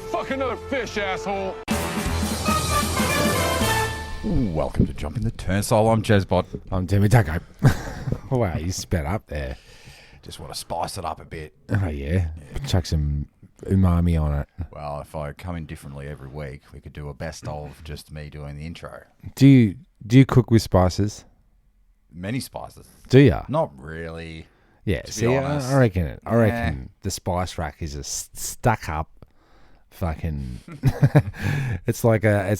fuck another fish, asshole. Welcome to Jump in the Turnstile. I'm Jezbot. I'm Timmy Taco. Wow, you sped up there. Just want to spice it up a bit. Oh, yeah. Chuck some umami on it. Well, if I come in differently every week, we could do a best of just me doing the intro. Do you cook with spices? Many spices. Do ya? Not really. Yeah, to be see, honest. I reckon the spice rack is a stuck up fucking it's like a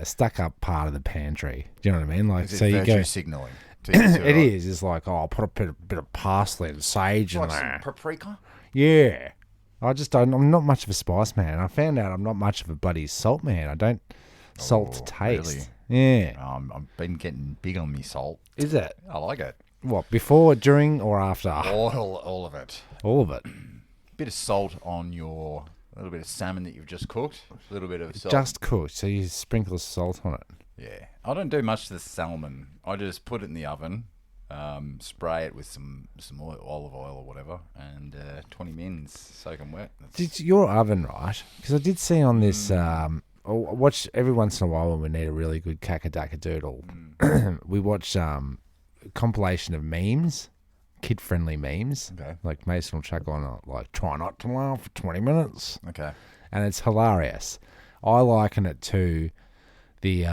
stuck up part of the pantry. Do you know what I mean? Like, Is so it you virtue go signaling? it is. It's like, oh, I'll put a bit of parsley and sage in Like there. some paprika? Yeah. I'm not much of a spice man. I found out I'm not much of a bloody salt man. I don't salt to taste. Really? Yeah. I've been getting big on me salt. Is it? I like it. What, before, during, or after? All of it. All of it. Bit of salt on a little bit of salmon that you've just cooked. A little bit of salt. Just cooked, so you sprinkle salt on it. Yeah. I don't do much to the salmon. I just put it in the oven, spray it with some olive oil or whatever, and 20 mins, soak them wet. Did your oven, right? Because I did see on this, I watch every once in a while when we need a really good cackadackadoodle, we watch compilation of memes, kid-friendly memes. Okay. Like Mason will chuck on, like, try not to laugh for 20 minutes. Okay. And it's hilarious. I liken it to the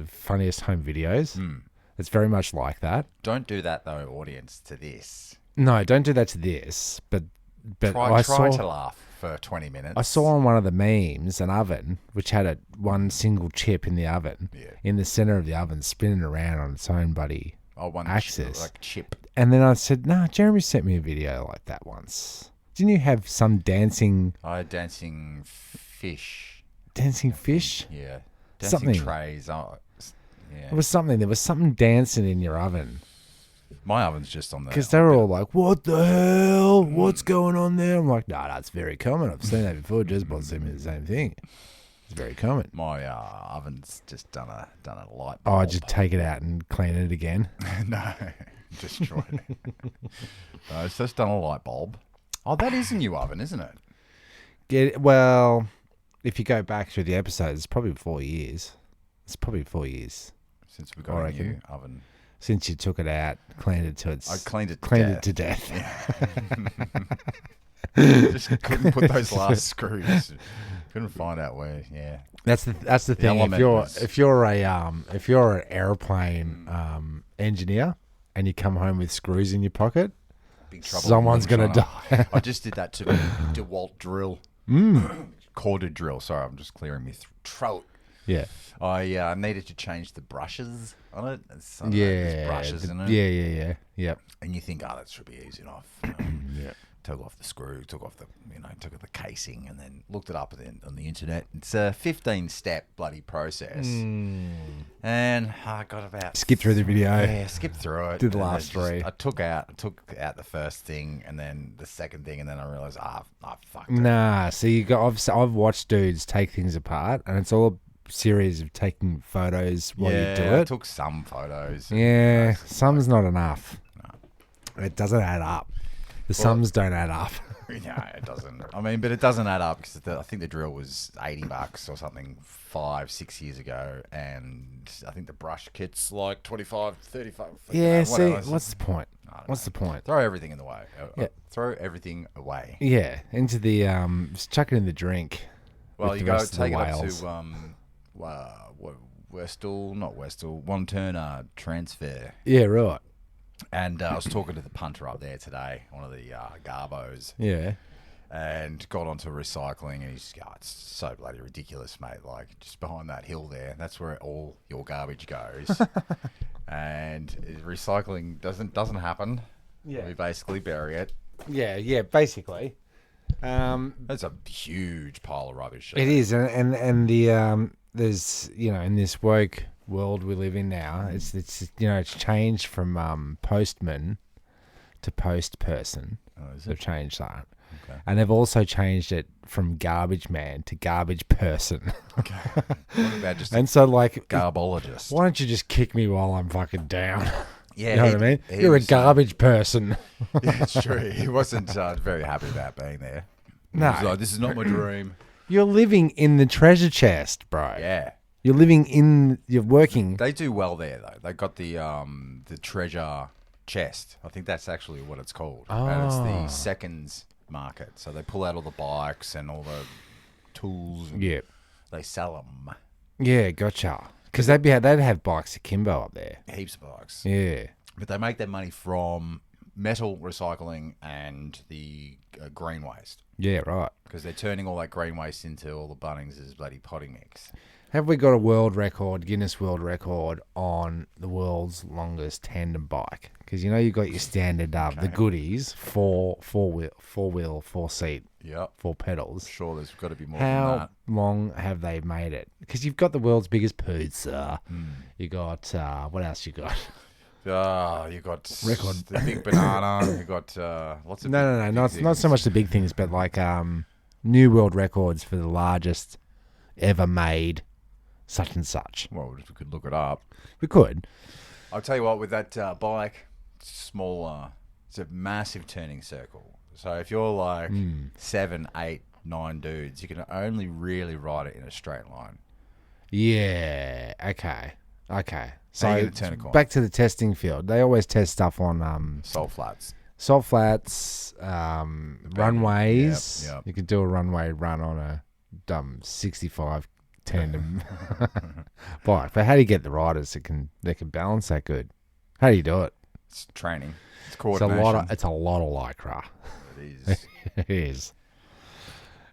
funniest home videos. It's very much like that. Don't do that though, audience, to this. No, don't do that to this. But Try to laugh for 20 minutes. I saw on one of the memes an oven which had one single chip in the oven, in the center of the oven, spinning around on its own bloody axis, like chip. And then I said, "No, Jeremy sent me a video like that once. Didn't you have some dancing?" I had dancing fish. Dancing fish? Yeah. Dancing Something. trays. Oh, yeah. It was something. There was something dancing in your oven. My oven's just on the... Because they were all like, "What the hell? What's going on there?" I'm like, "No, that's very common. I've seen that before. Jezbots sent me the same thing. It's very common." My oven's just done a light bulb. Oh, I just take it out and clean it again. No, destroy it. No, it's just done a light bulb. Oh, that is a new oven, isn't it? Well, if you go back through the episodes, it's probably 4 years. It's probably 4 years Since we got a new oven. since you took it out, cleaned it to its. I cleaned it to death. Just couldn't put those last screws. Couldn't find out where. Yeah, That's the thing. If you're an airplane engineer and you come home with screws in your pocket, big trouble. someone's gonna die. I just did that to the DeWalt drill. Corded drill. Sorry, I'm just clearing my throat. Yeah. I needed to change the brushes on it. Yeah. Brushes in it. Yeah. Yep. And you think, that should be easy enough. Yeah. Took off the screw, took off the casing, and then looked it up on the internet. It's a 15-step bloody process. And I got about... Skip through the video. Yeah, skip through it. Did the last three. I took out the first thing, and then the second thing, and then I realized, fuck. Nah, see, I've watched dudes take things apart, and it's all a series of taking photos while you do it. I took some photos. Yeah, some's not enough. No. It doesn't add up. The sums don't add up. No, it doesn't. I mean, but it doesn't add up because I think the drill was $80 or something 5-6 years ago, and I think the brush kit's like 25, 35. Yeah, see, what's the point? What's the point? Throw everything in the way. Yeah. Throw everything away. Yeah, into the just chuck it in the drink. Well, you go take it up to Westall, One Turner Transfer. Yeah, right. And I was talking to the punter up there today, one of the Garbos. Yeah. And got onto recycling, and he's it's so bloody ridiculous, mate. Like, just behind that hill there, that's where all your garbage goes. And recycling doesn't happen. Yeah. We basically bury it. Yeah, basically. That's a huge pile of rubbish. It is, and the there's in this woke world we live in now, it's changed from postman to post person. Oh, is it? They've changed that. Okay. And they've also changed it from garbage man to garbage person. Okay. What about just garbologist? Why don't you just kick me while I'm fucking down? Yeah, you know what I mean? You're a garbage person. Yeah, it's true. He wasn't very happy about being there. No. He's like, this is not my dream. You're living in the treasure chest, bro. Yeah. You're working. They do well there, though. They got the treasure chest. I think that's actually what it's called. And it's the seconds market. So they pull out all the bikes and all the tools. And Yeah. They sell them. Yeah, gotcha. Because they'd have bikes akimbo up there. Heaps of bikes. Yeah. But they make their money from metal recycling and the green waste. Yeah, right. Because they're turning all that green waste into all the Bunnings' bloody potting mix. Have we got a world record, Guinness World Record, on the world's longest tandem bike? Because you know you got your standard, the goodies, four seat, Yep. 4 pedals. Sure, there's got to be more than How that. long have they made it? Because you've got the world's biggest pizza. You got what else you got? You got Record. the big banana. You got lots of No, big not things. so much the big things, but like new world records for the largest ever made such and such. Well, if we could look it up. We could. I'll tell you what, with that bike, smaller, it's a massive turning circle. So if you're like 7, 8, 9 dudes, you can only really ride it in a straight line. Yeah. Okay. So How you gonna turn a corner? back to the testing field. They always test stuff on Salt flats. salt flats, runways. Yep. You could do a runway run on a 65 tandem bike. But how do you get the riders that can balance that good? How do you do it? It's training. It's It's a coordination. lot of lycra. It is. It is.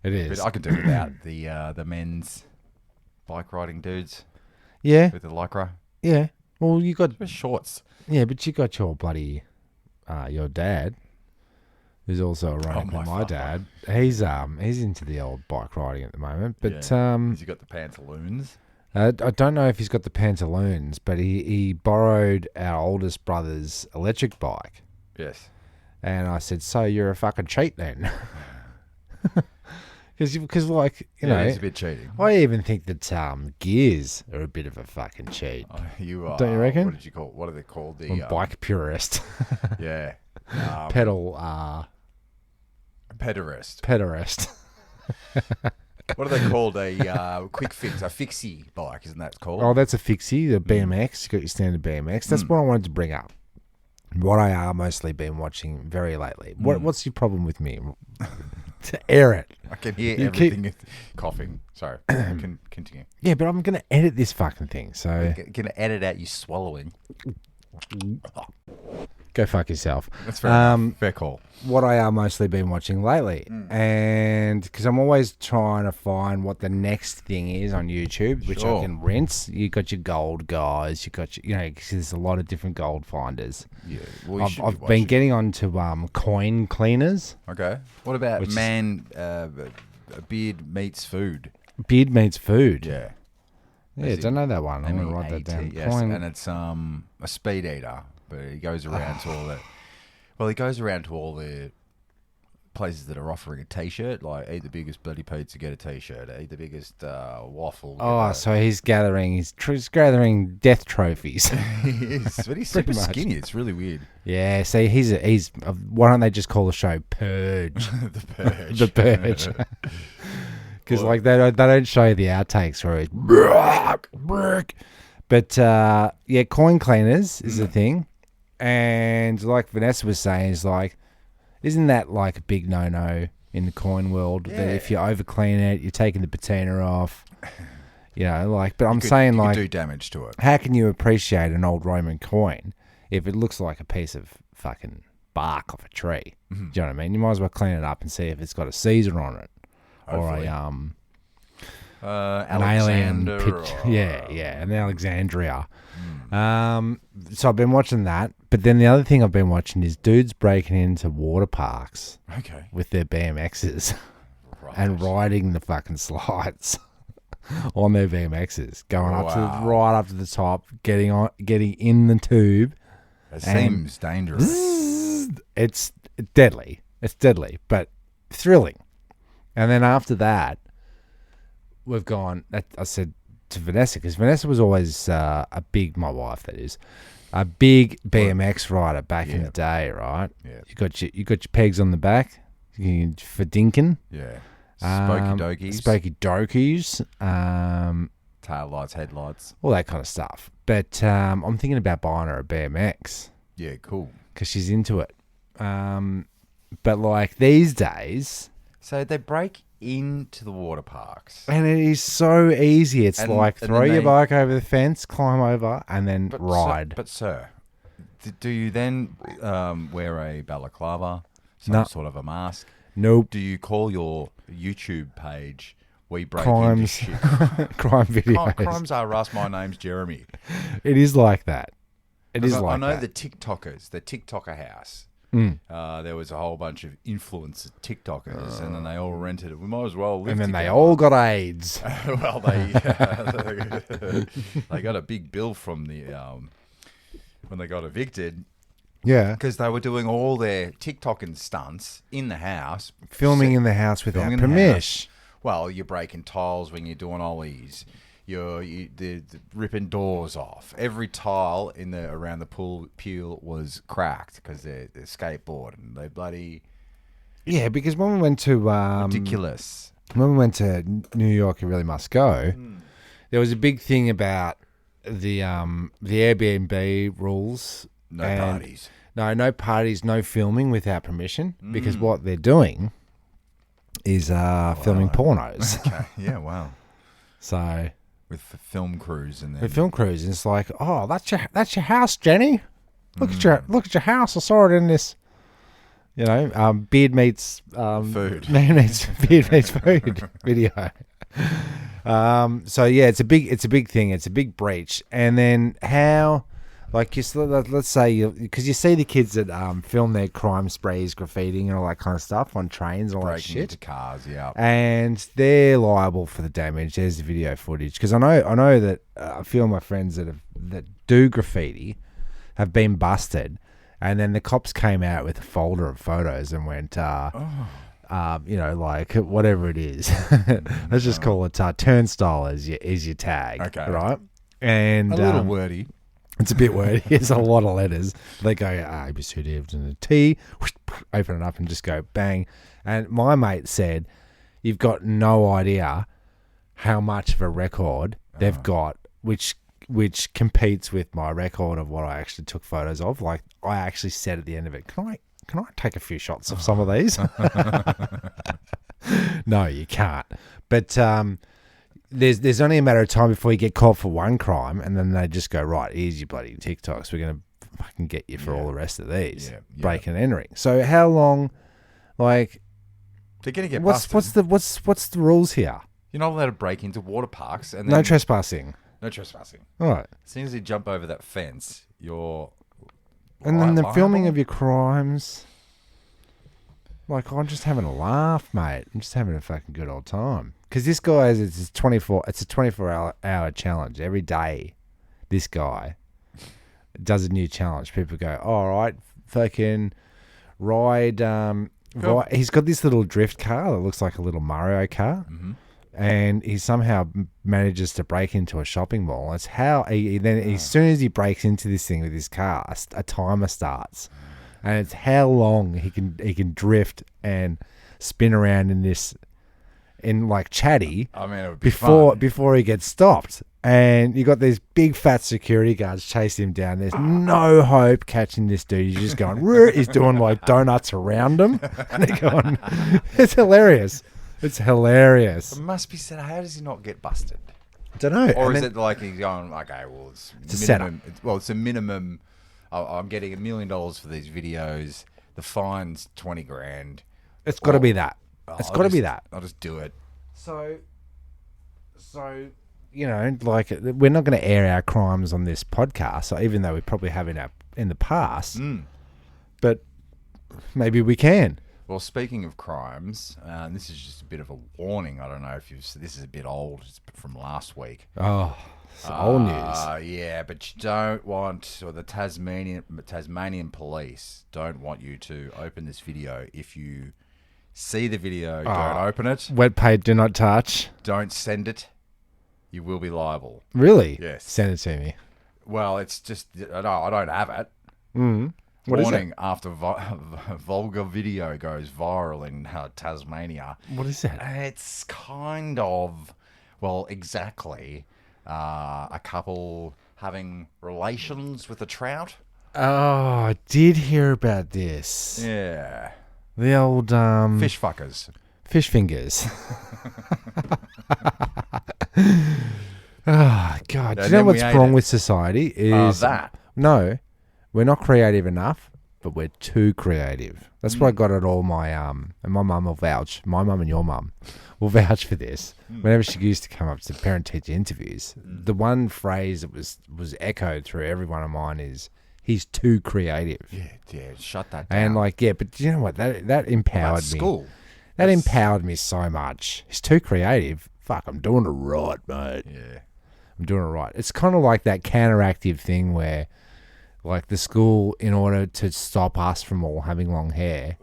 It is. But I could do without the men's bike riding dudes Yeah. with the lycra. Yeah. Well, you got With shorts. yeah, but you got your bloody your dad, who's also a runner. my My dad, he's into the old bike riding at the moment. But Has he got the pantaloons? I don't know if he's got the pantaloons, but he borrowed our oldest brother's electric bike, Yes. and I said, "So you're a fucking cheat then?" Because like you know, it's a bit cheating. I even think that gears are a bit of a fucking cheat. You are. Don't you reckon? What did you call? What are they called? The I'm a bike purist, Yeah. pedal Pederast. pederast. What are they called? A quick fix, a fixie bike, isn't that called? Oh, that's a fixie, the BMX. You got your standard BMX. That's what I wanted to bring up. What I are mostly been watching very lately. What's your problem with me? To air it. I can hear You everything. Coughing. Sorry. Can continue. Yeah, but I'm going to edit this fucking thing. So Gonna edit out you swallowing. go fuck yourself. That's fair enough. Fair call. What I are mostly been watching lately. And because I'm always trying to find what the next thing is on YouTube, which I Sure. can rinse. You got your gold guys. You got your, 'cause there's a lot of different gold finders. Yeah. Well, you should be I've been watching. getting onto coin cleaners. Okay. What about Which is- a beard meets food? Beard meets food. Yeah. Yeah, don't know that one. I'm going to write that MEAT, down. Yes, Coin- and it's a speed eater, but he goes around to all the. Well, he goes around to all the places that are offering a T-shirt, like eat the biggest bloody pizza, get a T-shirt. Eat the biggest waffle. get Oh, a- so he's gathering gathering death trophies. he is, but he's super Pretty much. skinny. It's really weird. Yeah, see, he's. Why don't they just call the show Purge? The purge. The Purge. Because like they don't show you the outtakes where it's "Bruck, bruck." But yeah, coin cleaners is the thing, and like Vanessa was saying, is like, isn't that like a big no in the coin world? That if you over clean it, you're taking the patina off. You know, like, but I'm saying you like, could do damage to it. how can you appreciate an old Roman coin if it looks like a piece of fucking bark off a tree? Do you know what I mean? You might as well clean it up and see if it's got a Caesar on it. Hopefully. Or An alien an Alexandria. So I've been watching that, but then the other thing I've been watching is dudes breaking into water parks Okay. with their BMXs Right. and riding the fucking slides on their BMXs, going Wow. right up to the top, getting in the tube. It and- seems dangerous. It's deadly. It's deadly, but thrilling. And then after that, we've gone. I said to Vanessa, because Vanessa was always my wife, that is, a big BMX rider back in Yeah. the day, right? Yeah. You got your pegs on the back, for dinking. Yeah. Spokey dokies. Spokey dokies. Tail lights, headlights. All that kind of stuff. But I'm thinking about buying her a BMX. Yeah, cool. Because she's into it. But like these days... So they break into the water parks. And it is so easy. It's like throw your bike over the fence, climb over, and then ride. Sir, do you then wear a balaclava, some sort of a mask? Nope. Do you call your YouTube page We Break Crimes. Into Shit? Crime videos. Crimes are Russ, my name's Jeremy. It is like that. It is like that. I know the TikTokers, the TikToker house. There was a whole bunch of influencer TikTokers, and then they all rented it. We might as well live And then together. they all got AIDS. Well, they got a big bill from the when they got evicted. Yeah. Because they were doing all their TikToking stunts in the house. Filming in the house without permission. Well, you're breaking tiles when you're doing ollies. You're ripping doors off. Every tile around the pool was cracked because they're skateboarding. They bloody... Yeah, because when we went to... ridiculous. When we went to New York, You Really Must Go, there was a big thing about the Airbnb rules. No parties. No parties, no filming without permission, because what they're doing is filming pornos. Okay. Yeah, wow. So with the film crews and then the film crews, and it's like, oh, that's your house, Jenny. Look at your house. I saw it in this. You know, beard meets food. Beard meets food video. So yeah, it's a big thing. It's a big breach. And then how? Like, let's say, because you see the kids that film their crime sprees, graffitiing and all that kind of stuff on trains and all that breaking shit. into cars, yeah. And they're liable for the damage. There's the video footage. Because I know that a few of my friends that do graffiti have been busted. And then the cops came out with a folder of photos and went, like whatever it is. Let's just call it turnstile is your tag. Okay. Right? And a little wordy. It's a bit weird. It's a lot of letters. They go A, B, C, D, F, and a T. Whoosh, open it up and just go bang. And my mate said, "You've got no idea how much of a record they've got, which competes with my record of what I actually took photos of. Like I actually said at the end of it, can I take a few shots of some of these? No, you can't. But There's only a matter of time before you get caught for one crime, and then they just go, right, here's your bloody TikToks. We're going to fucking get you for all the rest of these. Yeah. Breaking and entering. So how long, like... They're going to get busted. What's the rules here? You're not allowed to break into water parks. And no trespassing. No trespassing. All right. As soon as you jump over that fence, you're... And then the filming of your crimes... Like, I'm just having a laugh, mate. I'm just having a fucking good old time. Because this guy it's a 24-hour challenge. Every day, this guy does a new challenge. People go, all right, fucking ride. He's got this little drift car that looks like a little Mario car. Mm-hmm. And he somehow manages to break into a shopping mall. That's how as soon as he breaks into this thing with his car, a timer starts. And it's how long he can drift and spin around in like chatty. I mean, it would be fun. Before he gets stopped. And you got these big fat security guards chasing him down. There's no hope catching this dude. He's just going, he's doing like donuts around him. And they're going, it's hilarious. It's hilarious. It must be said, how does he not get busted? I don't know. Or is it like he's going, okay, well, it's minimum. It's a minimum. I'm getting $1 million for these videos. The fine's $20,000. It's got to be that. It's got to be that. I'll just do it. So, you know, like we're not going to air our crimes on this podcast, even though we probably have in the past. But maybe we can. Well, speaking of crimes, this is just a bit of a warning. I don't know if this is a bit old. It's from last week. Oh. It's old news. Yeah, but you don't want, or the Tasmanian police don't want you to open this video. If you see the video, don't open it. Wet paid, do not touch. Don't send it. You will be liable. Really? Yes. Send it to me. Well, it's just, I don't have it. What is Warning, after vulgar video goes viral in Tasmania. What is that? It's kind of, well, exactly a couple having relations with a trout. Oh, I did hear about this. Yeah. The old Fish fuckers. fish fingers. Oh, God. Do you know what's wrong with society? Is that. No, we're not creative enough, but we're too creative. That's what I got at all my and my mum will vouch. My mum and your mum will vouch for this. Whenever she used to come up to parent-teacher interviews, the one phrase that was echoed through every one of mine is, "He's too creative." Yeah, shut that down. And like, yeah, but you know what? That empowered me. School. That empowered me so much. He's too creative. Fuck, I'm doing it right, mate. Yeah. I'm doing it right. It's kind of like that counteractive thing where, like, the school, in order to stop us from all having long hair,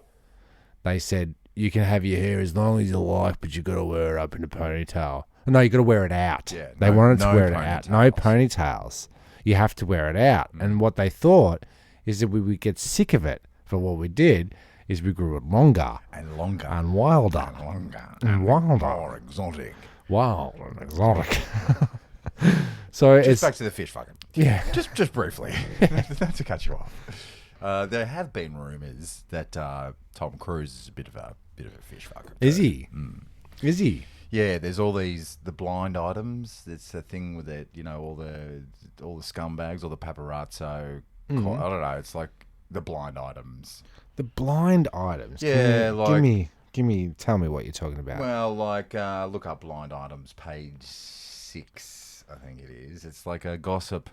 they said, you can have your hair as long as you like, but you got to wear it up in a ponytail. No, you got to wear it out. Yeah, They wanted to wear it ponytails. out. No ponytails. You have to wear it out. And what they thought is that we would get sick of it. But what we did is we grew it longer. And longer. And wilder. And longer. And wilder. More exotic. Wild and exotic. So Just it's... back to the fish fucking. Yeah. Just briefly. Not to cut you off. There have been rumours that Tom Cruise is a bit of a fish fucker. Is he? Is he? Yeah, there's all the blind items. It's the thing with it, all the scumbags, all the paparazzo. I don't know. It's like the blind items. The blind items. Yeah, Give me. Tell me what you're talking about. Well, like look up blind items, page 6, I think it is. It's like a gossip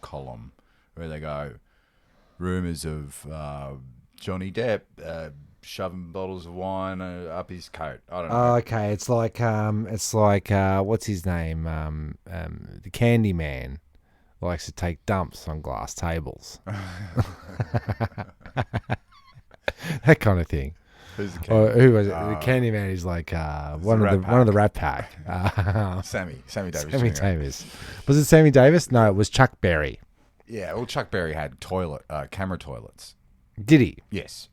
column where they go rumors of Johnny Depp shoving bottles of wine up his coat. I don't know. Okay, it's like what's his name? The Candy Man likes to take dumps on glass tables. That kind of thing. Who's the Or king? who was it? The Candy Man is like one of the Rat Pack. Sammy Davis. Sammy Jr. Davis. Was it Sammy Davis? No, it was Chuck Berry. Yeah, well, Chuck Berry had camera toilets. Did he? Yes.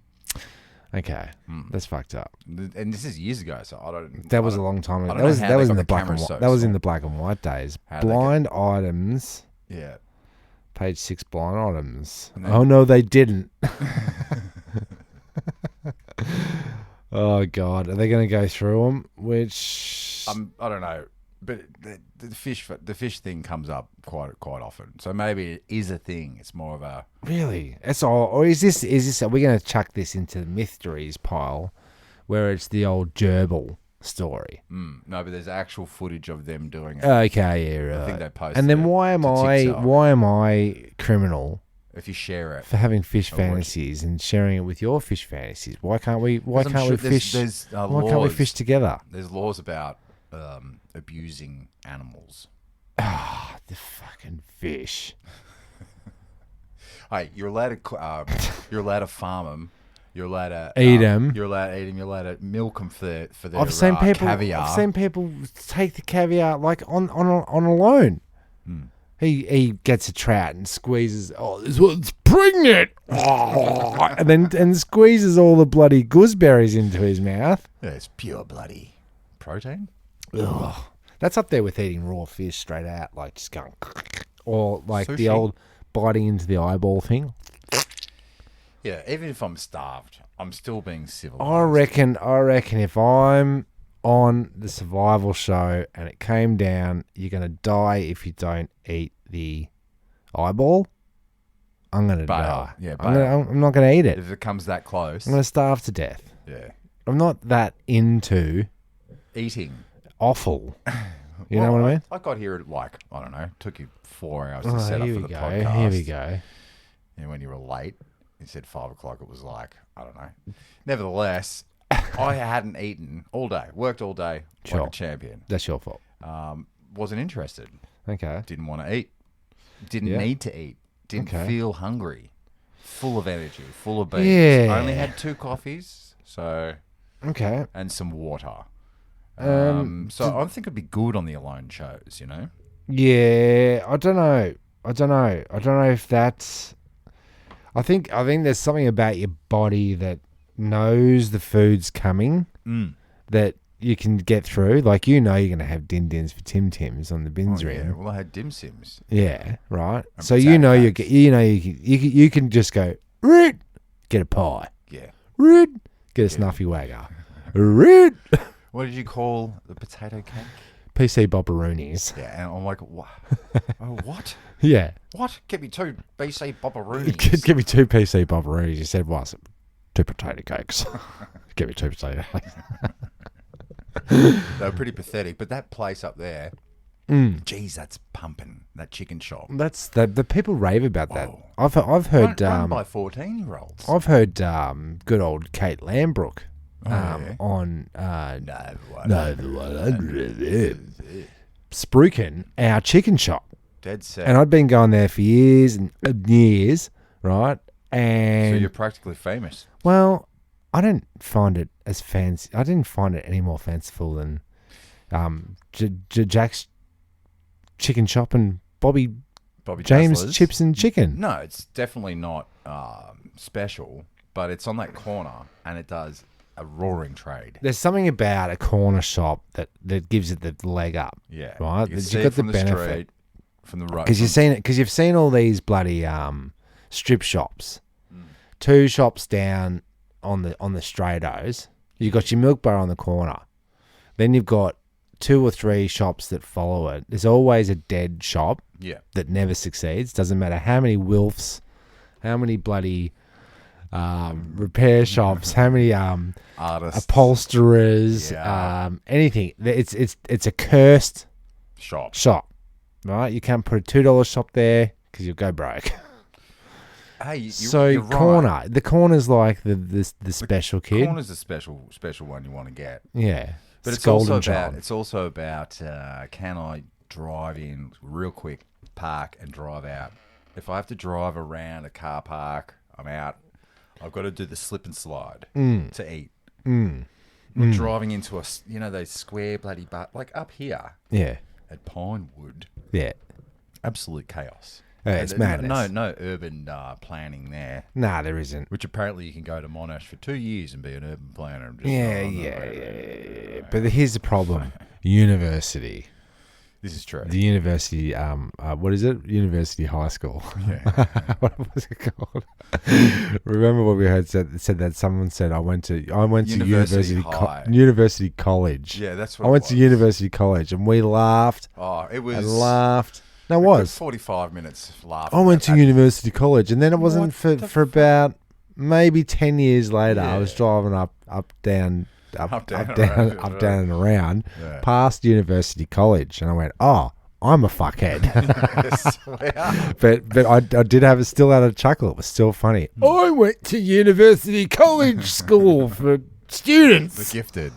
Okay, that's fucked up. And this is years ago, so I don't. That was a long time ago. I don't know how That they was got in the the black and cameras white. so That was in small. the black and white days. How'd they get- Blind items. Yeah. Page 6. Blind items. And then- Oh no, they didn't. Oh God, are they going to go through them? Which I don't know, but the fish thing comes up quite often. So maybe it is a thing. It's more of a really, that's all. Or is this? Are we going to chuck this into the mysteries pile, where it's the old gerbil story? no, but there's actual footage of them doing it. Okay, yeah, right. I think they posted. And then it why am to TikTok. I criminal If you share it, for having fish Or what? fantasies and sharing it with your fish fantasies? Why can't we? Why 'Cause I'm can't sure we fish? There's Why can't we laws. fish together? There's laws about abusing animals. The fucking fish. Hey, you're allowed to farm them. You're allowed to Eat 'em. You're allowed to eat them. You're allowed to milk them for their I've seen people. caviar. I've seen people take the caviar like on a loan. He gets a trout and squeezes. Oh, this one's pregnant. and squeezes all the bloody gooseberries into his mouth. Yeah, it's pure bloody protein. Ugh. That's up there with eating raw fish straight out, like just going, or like the Sushi. old biting into the eyeball thing. Yeah, even if I'm starved, I'm still being civil. I reckon if I'm on the survival show and it came down, you're gonna die if you don't eat the eyeball. I'm gonna Bail. die. Yeah, I'm not gonna eat it. If it comes that close, I'm gonna starve to death. yeah, I'm not that into eating. offal. You know what I mean? I got here at like, I don't know, took you 4 hours to Oh, set up here for we the go. podcast. Here we go. And when you were late, you said 5 o'clock. It was like, I don't know. Nevertheless, I hadn't eaten all day, worked all day Sure. like a champion. That's your fault. Wasn't interested. Okay. Didn't want to eat. Didn't Yeah. need to eat. Didn't Okay. feel hungry. Full of energy, full of beans. Yeah. I only had 2 coffees, so Okay. and some water. So I think it'd be good on the alone shows, you know? yeah, I don't know if that's. I think there's something about your body that knows the food's coming that you can get through. Like, you're going to have din-dins for Tim Tams on the bins rim. Yeah, well, I had dim sims. Yeah, right. And So potato cakes. you can just go root, get a pie. Yeah. Root, get a snuffy wagger. Root, What did you call the potato cake? PC Bobberoonies. Yeah, and I'm like, what? Oh, what? Yeah. What? Get me 2 BC Bobberoonies. Give me 2 PC Bobberoonies. You said, what's it? 2 potato cakes. Give me 2 potato cakes. They were pretty pathetic, but that place up there, geez, that's pumping. That chicken shop. That's the people rave about that. Whoa. I've heard Run by 14-year-olds. I've heard good old Kate Lambrook yeah. on No, the 100 spruiking our chicken shop, dead set. and I'd been going there for years and years, right? And So you're practically famous. well, I didn't find it as fancy. I didn't find it any more fanciful than Jack's chicken shop and Bobby James Dazzler's. chips and chicken. No, it's definitely not special, but it's on that corner, and it does a roaring trade. There's something about a corner shop that gives it the leg up. Yeah, Right? You can You've see got it from the the benefit. street, from the right. Because you've seen all these bloody strip shops. 2 shops down on the straightos. You've got your milk bar on the corner. Then you've got 2 or 3 shops that follow it. There's always a dead shop Yeah, that never succeeds. Doesn't matter how many wilfs, how many bloody repair shops, how many artists upholsterers, Yeah. anything. It's a cursed shop. shop, right? You can't put a $2 shop there because you'll go broke. Hey, You're corner. right. The corner's like the special kid. Corner's a special one you want to get. Yeah, But it's golden also child. about can I drive in real quick, park and drive out. If I have to drive around a car park, I'm out. I've got to do the slip and slide to eat. Not driving into those square bloody like up here Yeah, at Pinewood. yeah. Absolute chaos. Yeah, it's And madness. No urban planning there. Nah, there isn't. Which apparently you can go to Monash for 2 years and be an urban planner. And just Yeah. But here's the problem: university. This is true. The university. What is it? University high school. Yeah. What was it called? Remember what we heard said that someone said I went to University High. University College. Yeah, that's what I went to University College and we laughed Oh, it was. and laughed. No, it a good was. 45 minutes laughing. I went to about University College, and then it wasn't What the for about maybe 10 years later. I Yeah. was driving up, down, Up, down, down, around, up, down, and around, Yeah. past University College, and I went, "Oh, I'm a fuckhead." but I did still had a chuckle. It was still funny. I went to University College school for the students. gifted.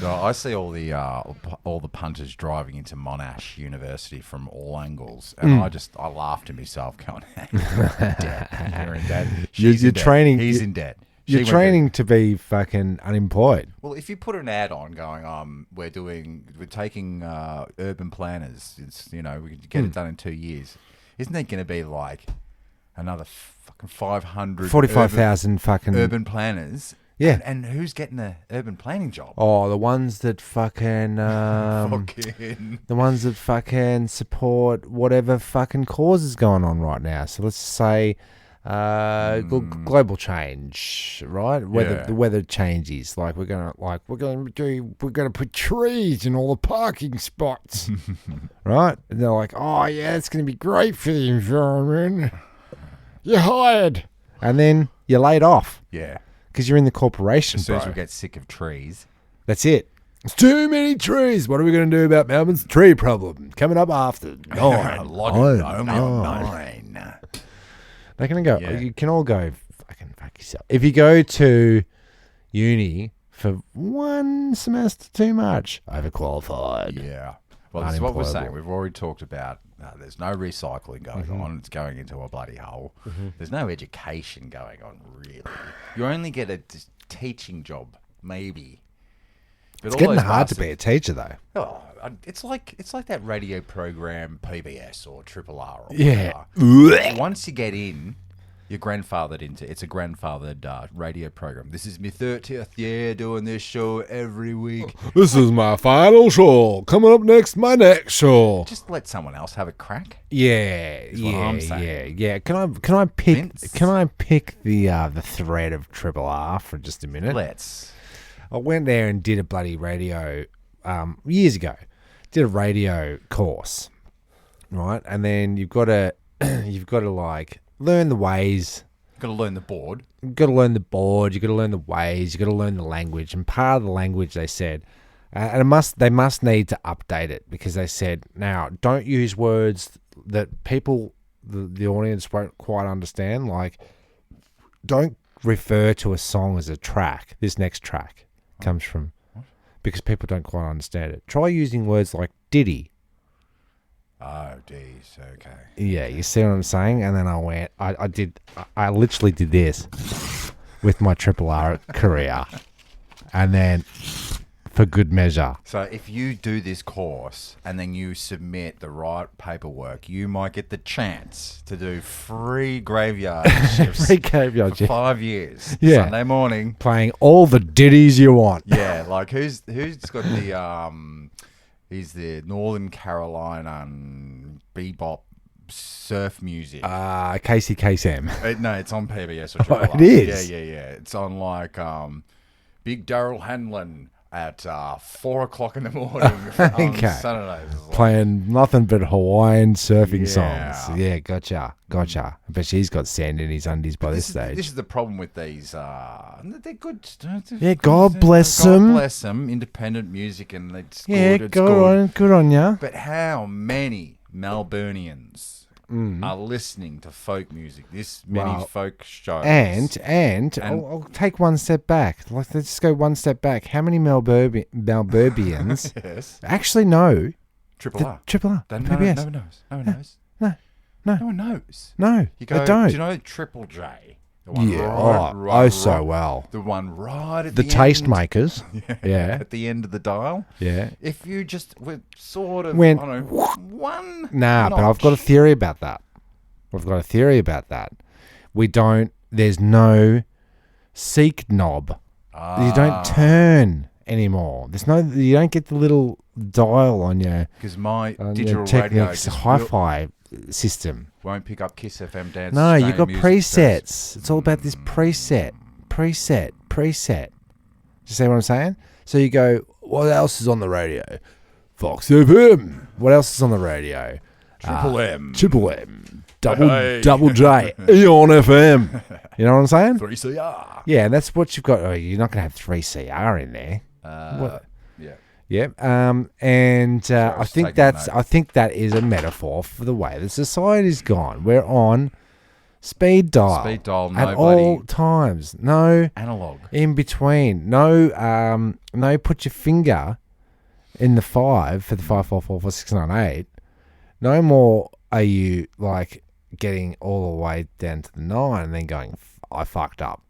No, I see all the punters driving into Monash University from all angles, and I laugh to myself, going, "Debt. You're in debt. She's You're in debt. training- He's in debt." She You're went training to be fucking unemployed. Well, if you put an ad on going, we're taking urban planners. It's we can get it done in 2 years. Isn't there going to be like another fucking 500 45,000 fucking urban planners? Yeah. And who's getting the urban planning job? Oh, the ones that fucking Fucking the ones that fucking support whatever fucking cause is going on right now. So let's say global change, right? Yeah. The weather changes. Like we're gonna put trees in all the parking spots, right? And they're like, oh yeah, it's gonna be great for the environment. You're hired, and then you're laid off yeah. because you're in the corporation. As soon as bro. we get sick of trees, That's it. It's too many trees. What are we going to do about Melbourne's tree problem? Coming up after 9. logging only on 9. They're going to go. Yeah. You can all go fucking fuck yourself. If you go to uni for one semester too much, overqualified. Yeah. Well, this is what we're saying. Unemployable. We've already talked about there's no recycling going on. It's going into a bloody hole. There's no education going on, really. You only get a teaching job, maybe. But It's all getting those hard to bastards- be a teacher, though. Oh, it's like that radio program PBS or Triple R. Or Yeah. whatever. Once you get in, You're grandfathered into. It's a grandfathered radio program. This is my 30th year doing this show every week. This is my final show. Coming up next, my next show. Just let someone else have a crack. Yeah, what I'm saying. yeah. Can I pick? Vince? Can I pick the thread of Triple R for just a minute? Let's. I went there and did a bloody radio years ago. Did a radio course, right? And then you've got to like learn the ways. Got to learn the board. You've got to learn the board. You've got to learn the ways. You've got to learn the language. And part of the language, they said, and they must need to update it, because they said, now, don't use words that people, the audience won't quite understand. Like, don't refer to a song as a track. This next track comes from, because people don't quite understand it. Try using words like ditty. Oh, geez. Okay. Yeah, you see what I'm saying? And then I went, I literally did this with my Triple R career. And then, for good measure. So if you do this course and then you submit the right paperwork, you might get the chance to do free graveyard shifts Free graveyard for shift. 5 years. Yeah. Sunday morning. Playing all the ditties you want. Yeah, like who's got the he's the Northern Carolina bebop surf music. Casey Kasem. No, it's on PBS or Triple Oh, it R. is? Yeah. It's on like Big Daryl Hanlon at 4 o'clock in the morning on Okay. Saturdays. It's like- Playing nothing but Hawaiian surfing Yeah. songs. Yeah, gotcha. I bet he's got sand in his undies by this stage. This is the problem with these. They're good. Yeah, God bless God 'em. bless them. Independent music, and it's Yeah, good. It's good. good on ya. But how many Melburnians Mm. are listeling to folk music? This many Well, folk shows. And I'll take one step back. Let's just go one step back. How many Melburbians yes, actually know Triple R. Triple R? No PBS? one knows. No one knows. No. No one knows. No, You go. they don't. Do you know Triple J? The one Yeah, so well. The one right at The the tastemakers. Yeah. At the end of the dial. Yeah. If you just were sort of, Went, I don't know, one. Nah, but I've got a notch. theory about that. There's no seek knob. You don't turn anymore. You don't get the little dial on your Because my on digital your radio Technics just hi-fi system. won't pick up Kiss FM dance. No, you Australian got music presets. It's all about this preset. You see what I'm saying? So you go, what else is on the radio? Fox FM. What else is on the radio? Triple M. Triple M. Hey. Double J. Eon FM. You know what I'm saying? 3CR. Yeah, and that's what you've got. Oh, you're not going to have 3CR in there. What? Yeah. Yep. I I was think taking a note. I think that is a metaphor for the way the society's gone. We're on speed dial. Speed dial, at no all bloody- times. No Analog. in between. No put your finger in the 5 for the 5444698. No more are you like getting all the way down to the 9 and then going, I fucked up,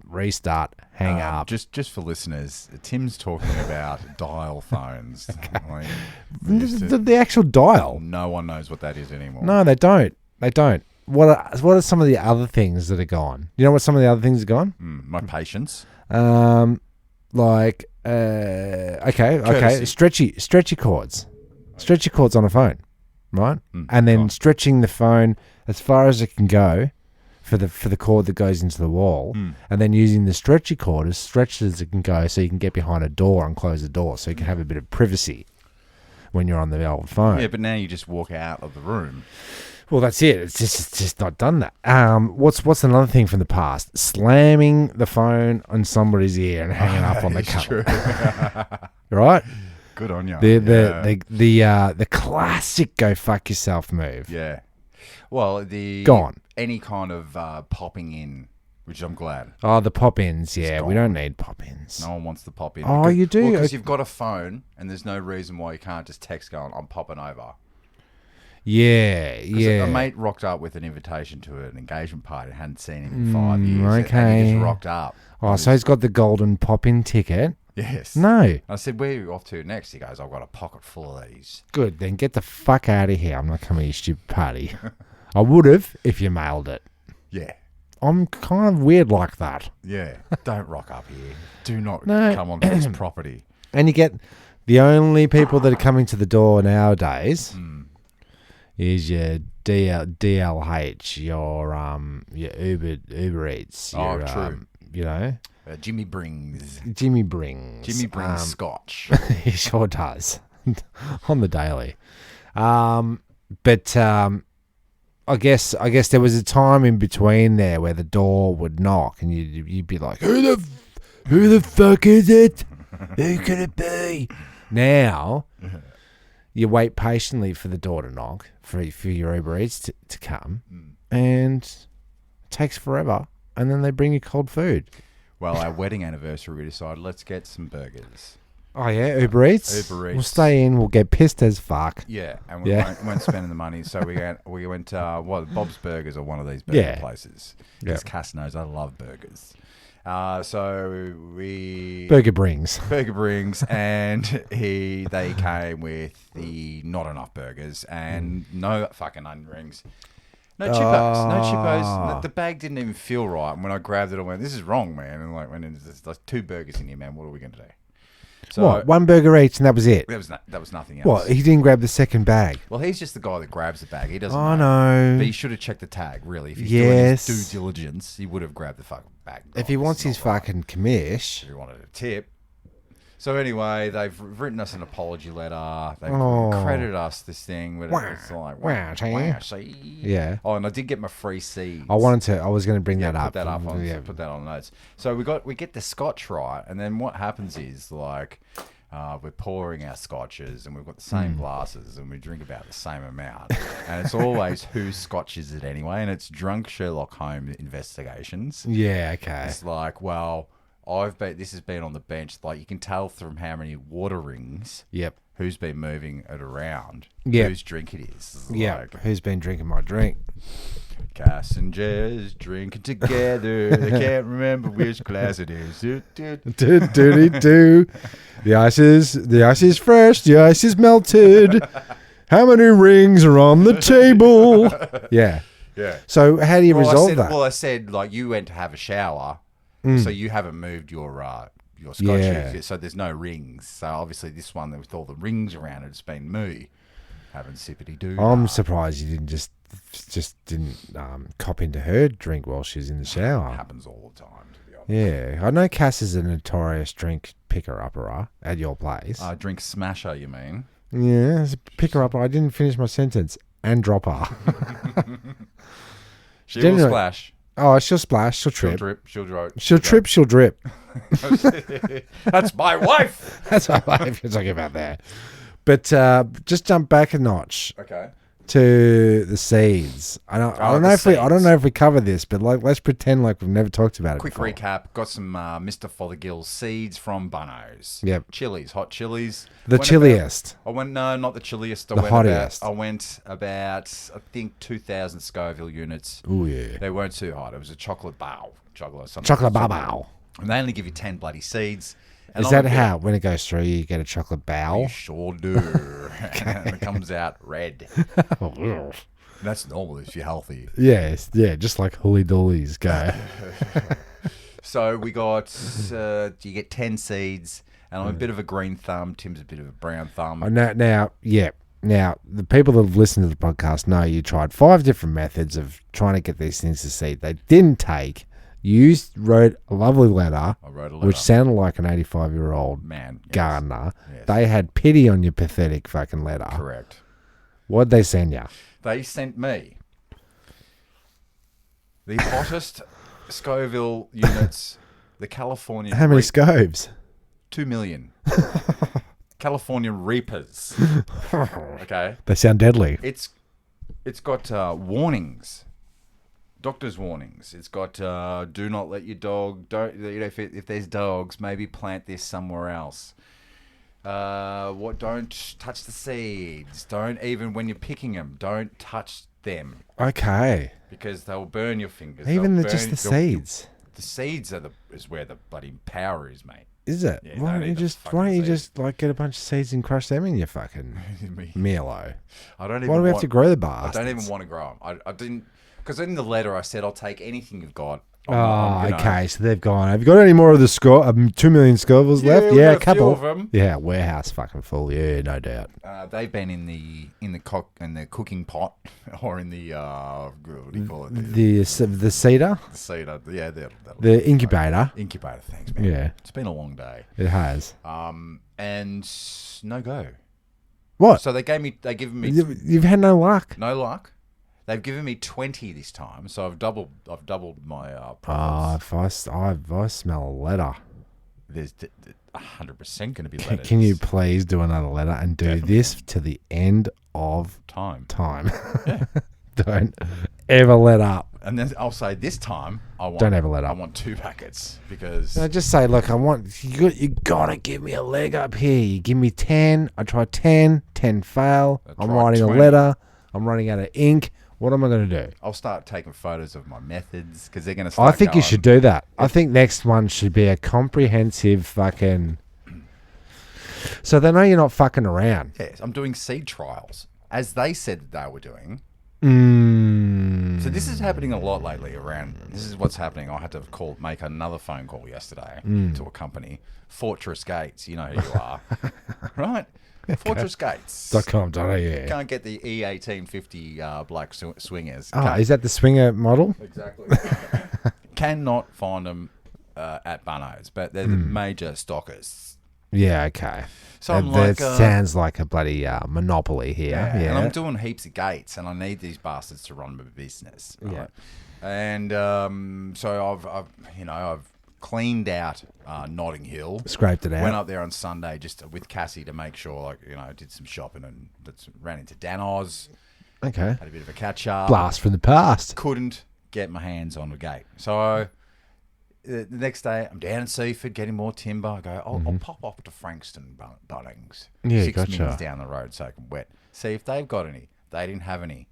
restart, hang up. Just for listeners, Tim's talking about dial phones. Like, The actual dial. no one knows what that is anymore. No, they don't. What are some of the other things that are gone? You know what some of the other things are gone? My patience. Okay, stretchy cords on a phone, right? And then stretching the phone as far as it can go for the cord that goes into the wall, and then using the stretchy cord as stretched as it can go, so you can get behind a door and close the door, so you can have a bit of privacy when you're on the old phone. Yeah, but now you just walk out of the room. Well, that's it. It's just not done that. What's another thing from the past? Slamming the phone on somebody's ear and hanging up on the It's cover. true. Right? Good on you. The classic go fuck yourself move. Yeah. Well, Gone. Any kind of popping in, which I'm glad. Oh, the pop-ins. Yeah, we gone. don't need pop-ins. No one wants to pop in. Oh, you do? Because you've got a phone, and there's no reason why you can't just text going, I'm popping over. Yeah. A mate rocked up with an invitation to an engagement party. Hadn't seen him in 5 years. okay. And he just rocked up. Oh, so he's got the golden pop-in ticket. Yes. No. I said, where are you off to next? He goes, I've got a pocket full of these. Good. Then get the fuck out of here. I'm not coming to your stupid party. I would have if you mailed it. Yeah. I'm kind of weird like that. Yeah. Don't rock up here. Do not No. come onto this property. And you get the only people that are coming to the door nowadays is your DLH, your Uber Eats. Your, True. You know, Jimmy brings scotch. He sure does on the daily. But I guess there was a time in between there where the door would knock and you'd be like, who the fuck is it? Who could it be? Now you wait patiently for the door to knock for your Uber Eats to come, and it takes forever, and then they bring you cold food. Well, our wedding anniversary, we decided let's get some burgers. Oh yeah, Uber Eats. Uber Eats. We'll stay in. We'll get pissed as fuck. Yeah, and we weren't spending the money, so we went Bob's Burgers or one of these burger Yeah. places. Yeah. Because Cass knows I love burgers. So we Burger brings. and they came with the not enough burgers and no fucking onion rings. No chippos. The bag didn't even feel right. And when I grabbed it, I went, "This is wrong, man." And like, when there's like 2 burgers in here, man, what are we going to do? So What? 1 burger each, and that was it. That was nothing else. What? He didn't grab the second bag. Well, he's just the guy that grabs the bag. He doesn't. Oh know. no! But he should have checked the tag. Really, if he's doing his due diligence, he would have grabbed the fucking bag. If he wants his fucking commish. If he wanted a tip. So anyway, they've written us an apology letter. They've credited us this thing. But it's like, wow, see? Yeah. Oh, and I did get my free seeds. I was going to bring that up. Put that on notes. So we get the scotch right, and then what happens is like we're pouring our scotches, and we've got the same glasses, and we drink about the same amount. And it's always whose scotch is it anyway? And it's drunk Sherlock Holmes investigations. Yeah. Okay. It's like, well, this has been on the bench. Like you can tell from how many water rings. Yep. Who's been moving it around? Yep. Whose drink it is? Yeah. Like, Who's been drinking my drink? Cass and Jez drinking together. They can't remember which glass it is. Do. The ice is fresh. The ice is melted. How many rings are on the table? Yeah. Yeah. So how do you resolve that? Well, I said like you went to have a shower, so you haven't moved your scotch. Yeah. So there's no rings. So obviously this one with all the rings around it's been me having sippity doo. I'm surprised you didn't just didn't cop into her drink while she was in the shower. It happens all the time, to be honest. Yeah, I know Cass is a notorious drink picker-upper at your place. Drink smasher, you mean? Yeah, it's a picker-upper. I didn't finish my sentence. And dropper. She will splash. Oh, she'll splash. She'll trip. She'll drip. She'll trip. She'll drip. That's my wife. That's my wife you're talking about there. But just jump back a notch. Okay. To the seeds. I don't know if we cover this, but like let's pretend like we've never talked about it. Quick before. recap: got some Mr. Fothergill seeds from Bunno's. Yep. Chilies, hot chilies. The chilliest. Not the chilliest. The hottest. I went about I think 2,000 Scoville units. Oh yeah. They weren't too hot. It was a chocolate bao. Chocolate bao. And they only give you 10 bloody seeds. And Is that how, when it goes through, you get a chocolate bowl? You sure do. And it comes out red. That's normal if you're healthy. Yes, yeah, just like Holy Dollies go. So we got, you get 10 seeds, and I'm a bit of a green thumb. Tim's a bit of a brown thumb. Now, the people that have listened to the podcast know you tried 5 different methods of trying to get these things to seed. They didn't take. You wrote a lovely letter, which sounded like an 85-year-old man gardener. Yes. They had pity on your pathetic fucking letter. Correct. What'd they send you? They sent me the hottest Scoville units, the California... How many scoves? 2 million. California Reapers. Okay. They sound deadly. It's got warnings. Doctor's warnings. It's got do not let your dog if there's dogs, maybe plant this somewhere else. Don't touch the seeds. Don't even when you're picking them, don't touch them. Okay. Because they'll burn your fingers. Even just the seeds. The seeds is where the bloody power is, mate. Is it? Yeah, why don't you just like get a bunch of seeds and crush them in your fucking mealo? I don't even Why do we have to grow the bastards? I don't even want to grow them. I didn't. Because in the letter I said I'll take anything you've got. I'm gonna- okay. So they've gone. Have you got any more of the 2 million Scovilles left? we Yeah, a got few couple. of them. Yeah, warehouse fucking full. Yeah, no doubt. They've been in the cooking pot or in the what do you call it? The cedar, The cedar. Yeah, that'll the incubator. Incubator. Thanks, man. Yeah, It's been a long day. it has. And no go. What? So they've given me You've had no luck. no luck. They've given me 20 this time, so I've doubled my Ah, profits. if I smell a letter, There's 100% going to be letters. can you please do another letter and do Definitely. this to the end of time? time? Don't ever let up. And then I'll say this time Don't ever let I up. want 2 packets because No, just say, look, you gotta give me a leg up here. You give me 10. I try 10 fail. I I'm tried writing 20. a letter. I'm running out of ink. What am I going to do? I'll start taking photos of my methods because they're going to I start think you going, should do that. I think next one should be a comprehensive fucking... So they know you're not fucking around. Yes, I'm doing seed trials as they said that they were doing. Mm. So this is happening a lot lately around. This is what's happening. I had to make another phone call yesterday to a company, Fortress Gates. You know who you are, right? Fortress Gates. .com.au. Can't get the E1850 black swingers. Oh, is that the swinger model? Exactly. Cannot find them at Bunno's, but they're the major stockers. Yeah, okay. So I'm that like, sounds like a bloody monopoly here. Yeah. and I'm doing heaps of gates, and I need these bastards to run my business. Right? Yeah. And so I've cleaned out Notting Hill. Scraped it out. Went up there on Sunday just with Cassie to make sure, did some shopping and ran into Danos. Okay. Had a bit of a catch up. Blast from the past. Couldn't get my hands on the gate. So the next day, I'm down in Seaford getting more timber. I go, I'll pop off to Frankston Bunnings. Yeah, 6 gotcha. minutes down the road so I can wet. See if they've got any. They didn't have any.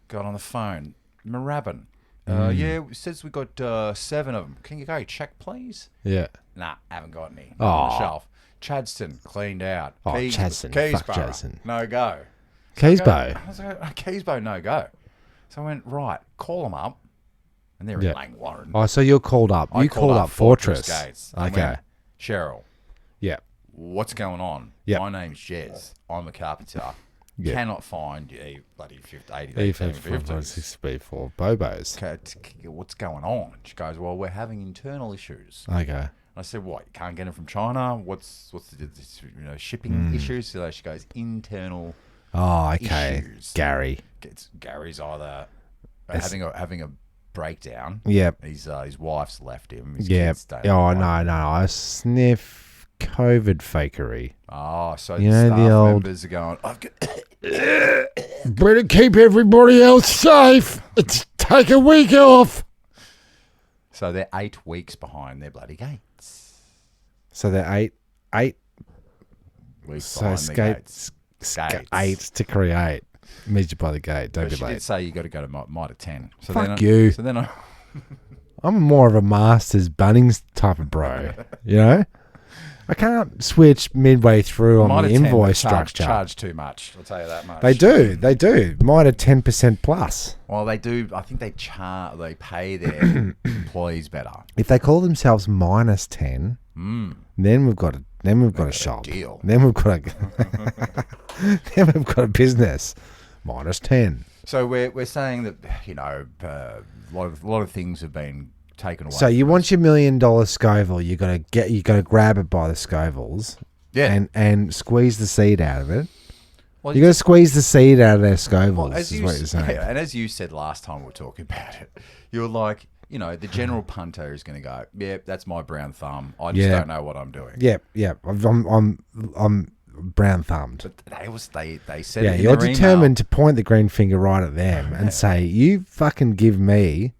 Got on the phone. Moorabbin. Yeah, it says we got 7 of them. Can you go check, please? Yeah. Nah, haven't got any. Oh. On the shelf. Chadston, cleaned out. Oh, Chadston. Fuck Keysborough, Chadston. no go. Keysbo. I was like, Keysbo, no go. So I went, right, call them up. And they're Yeah. in Langwarren. Oh, so you're called up. I You called up Fortress. Gates. I Okay. went, Cheryl, Yeah. what's going on? Yep. My name's Jez. I'm a carpenter. Yeah. Cannot find a bloody 80, E54 Bobos. What's going on? She goes, well, we're having internal issues. Okay. I said, what? You can't get them from China? What's the shipping issues? So she goes, internal Oh, okay. issues. Gary. Gary's either It's- having a breakdown. Yep. His wife's left him. His Yep. kids don't Oh, like him. no. I sniff COVID fakery. Oh, so You the know, staff the old- members are going, I've got, Better keep everybody else safe. Take a week off. so they're 8 weeks behind their bloody gates. So they're eight. Weeks So behind their gates. Gates. 8 to create. Meet you by the gate. Don't But be she did late. say you got to go to Mitre 10. So Fuck you. So then I... I'm more of a Masters Bunnings type of bro. You know? I can't switch midway through on Mitre the 10 invoice charge structure. too much. I'll tell you that much. They do. Mine are 10% plus. Well, they do. I think they pay their employees better. If they call themselves minus 10, then we've got a shop. deal. Then we've got then we've got a business. Minus 10. So we're saying that a lot of things have been taken away. So you want your $1 million Scoville, you gotta grab it by the Scovilles. Yeah. And squeeze the seed out of it. Well, You gotta squeeze the seed out of their Scovilles, Well, is what you're saying. yeah, and as you said last time we were talking about it, you were like, the general punter is going to go, yeah, that's my brown thumb. I just Yeah. don't know what I'm doing. Yep. I'm brown thumbed. But they said Yeah, it in you're their determined to point the green finger right at them and say, you fucking give me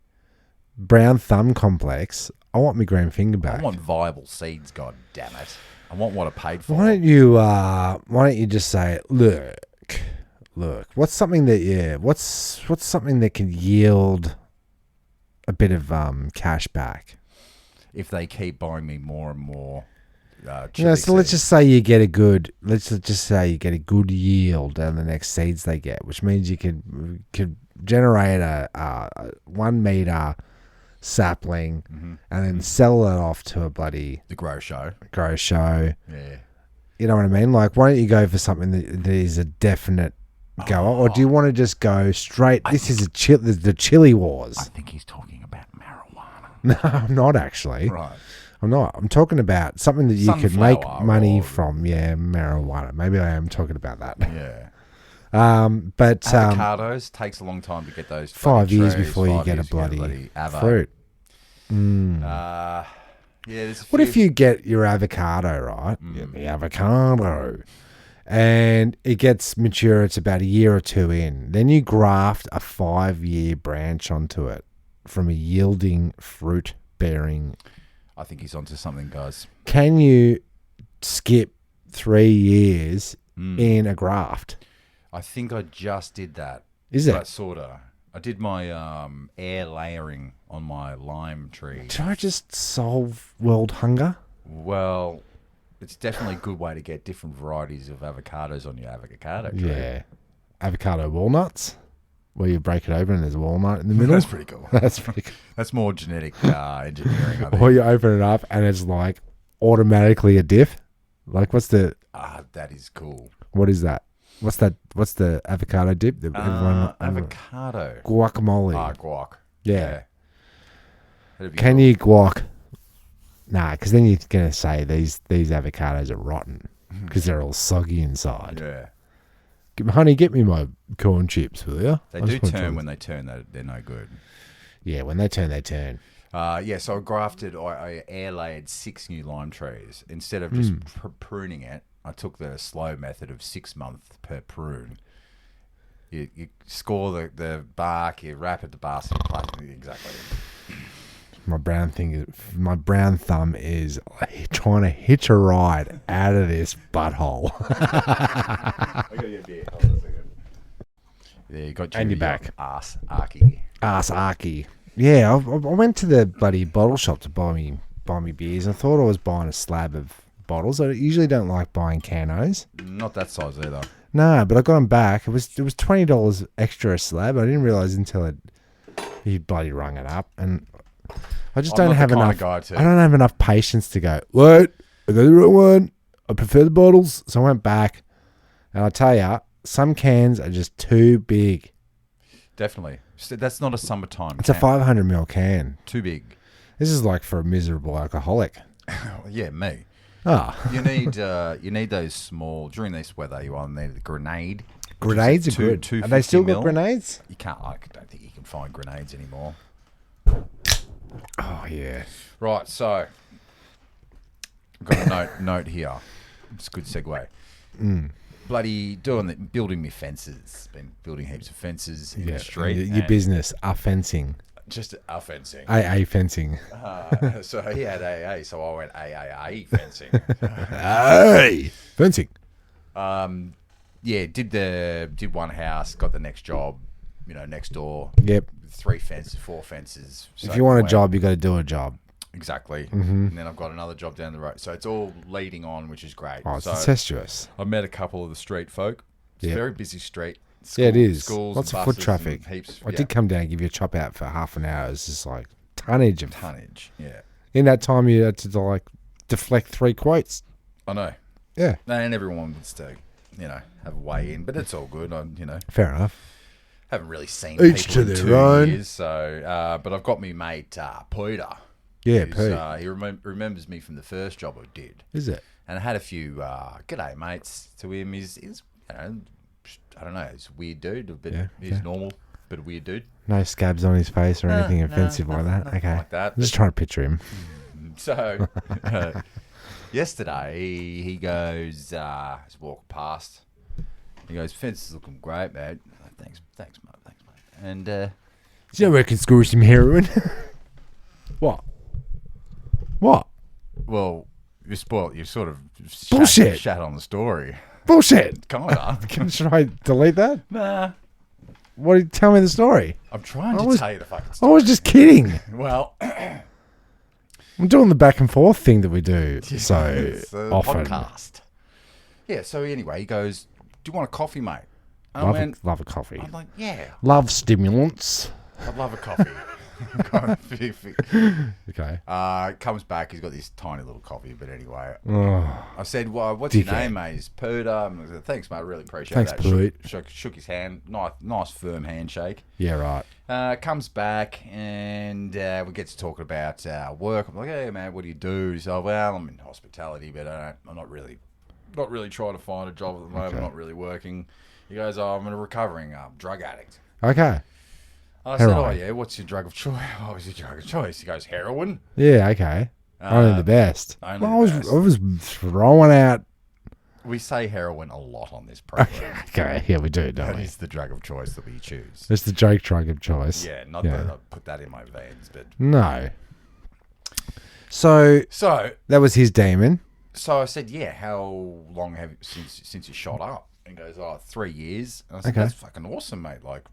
brown thumb complex. I want my green finger email. back. I want viable seeds, god damn it. I want what I paid for. Why don't you just say, look, what's something that can yield a bit of cash back? If they keep buying me more and more So let's just say you get a good yield out of the next seeds they get, which means you could generate a 1 meter sapling and then sell it off to a bloody The grow show. show. Yeah. You know what I mean? Like, why don't you go for something that is a definite goer, or do you want to just go straight? This is the chili wars. I think he's talking about marijuana. No, I'm not actually. Right. I'm not. I'm talking about something that you could make Sunflower money or- from. Yeah, marijuana. Maybe I am talking about that. Yeah. But Avocados takes a long time to get those. 5 years trees, before you 5 get a years to bloody avo. fruit. Yeah, there's a What if few- you get your avocado, right? Get the avocado. And it gets mature, it's about a year or two in. Then you graft a 5-year branch onto it from a yielding fruit bearing. I think he's onto something, guys. Can you skip 3 years in a graft? I think I just did that. Is it? But sorta. I did my air layering on my lime tree. Did I just solve world hunger? Well, it's definitely a good way to get different varieties of avocados on your avocado tree. Yeah. Avocado walnuts, where you break it open and there's a walnut in the middle. That's pretty cool. That's pretty cool. That's more genetic engineering, I think. Or you open it up and it's like automatically a diff. Like, what's the, That is cool. what is that? What's that? What's the avocado dip? That Avocado. Guacamole. Guac. Yeah. That'd be Can cool. you guac? Nah, because then you're going to say these avocados are rotten because they're all soggy inside. Yeah. Honey, get me my corn chips, will you? They do turn when they turn. They're no good. Yeah, when they turn, they turn. So I grafted, I air layered 6 new lime trees. Instead of just pruning it, I took the slow method of 6 months per prune. You score the bark, you wrap it the basket, plastic, exactly. My brown thumb is trying to hitch a ride out of this butthole. I got your beer. Hold on a second. There, you got And you're back. Ass Arky. Ass Arky. Yeah, I went to the bloody bottle shop to buy me beers. I thought I was buying a slab of bottles. I usually don't like buying canos. Not that size either. No, but I got them back. It was $20 extra a slab. I didn't realize until he bloody rung it up, and I just don't have enough. I don't have enough patience to go. What? I got the wrong one. I prefer the bottles, so I went back, and I tell you, some cans are just too big. Definitely. So that's not a summertime It's a 500ml can. Too big. This is like for a miserable alcoholic. Yeah, me. Ah, You need those small during this weather. You want need a grenade. grenades are good. Are they still got grenades? You can't. I don't think you can find grenades anymore. Oh yeah. Right. So, I've got a note here. It's a good segue. Bloody building me fences. Been building heaps of fences in the street. Your business, fencing. Just fencing. AA fencing. So he had AA, so I went AAA fencing. Hey, fencing. Yeah, did one house, got the next job, next door. Yep. 3 fences, 4 fences. If you want a job, you got to do a job. Exactly. And then I've got another job down the road. So it's all leading on, which is great. Oh, it's so incestuous. I met a couple of the street folk. It's a very busy street. Yeah, it is. Schools, lots of buses foot traffic. and heaps. I did come down and give you a chop out for half an hour. It's just like tonnage. Yeah. In that time, you had to like deflect 3 quotes. I know. Yeah. And everyone wants to, have a way in, but it's all good. Fair enough. Haven't really seen Each people to in their 2 own. years. So, but I've got me mate Peter. Yeah, who's, Pete. He remembers me from the first job I did. Is it? And I had a few g'day mates to him. He's I don't know, he's a weird dude, but he's normal, but a weird dude. No scabs on his face or anything offensive like that? Okay. Like that. I'm just trying to picture him. So yesterday he goes, he's walked past. He goes, "Fence is looking great, mate." I'm like, thanks, mate. And Do you reckon score some heroin? What? well, you spoiled. You sort of Bullshit. shat on the story. Bullshit. Kinda. Should I delete that? Nah. Tell me the story. I'm trying to tell you the fucking I story. was just kidding. Well, I'm doing the back and forth thing that we do so it's a often. podcast. Yeah. So anyway, he goes, "Do you want a coffee, mate?" Love a coffee. I'm like, yeah, Love stimulants. I'd love a coffee. Okay. Comes back, he's got this tiny little coffee, but anyway. Oh, I said, well, what's dickhead. your name, mate? He's Peter. I said, thanks, mate, I really appreciate Thanks, that. Pete. Shook his hand, nice firm handshake. yeah, right. Comes back and we get to talking about work. I'm like, hey, man, what do you do? He's like, well, I'm in hospitality, but I'm not really trying to find a job at the moment, Okay. not really working. He goes, oh, I'm a recovering drug addict. Okay. I said, Heroin. oh, yeah, what's your drug of choice? What was your drug of choice? He goes, heroin. Yeah, okay. Only the best. only Well, the best. I was throwing out. We say heroin a lot on this program. Okay, yeah, we do, don't That we? is the drug of choice that we choose. It's the joke drug of choice. Yeah, not Yeah. that I put that in my veins, but... No. So So that was his demon. I said, yeah, how long have since you shot up? And he goes, oh, 3 years. And I said, Okay. that's fucking awesome, mate. Like,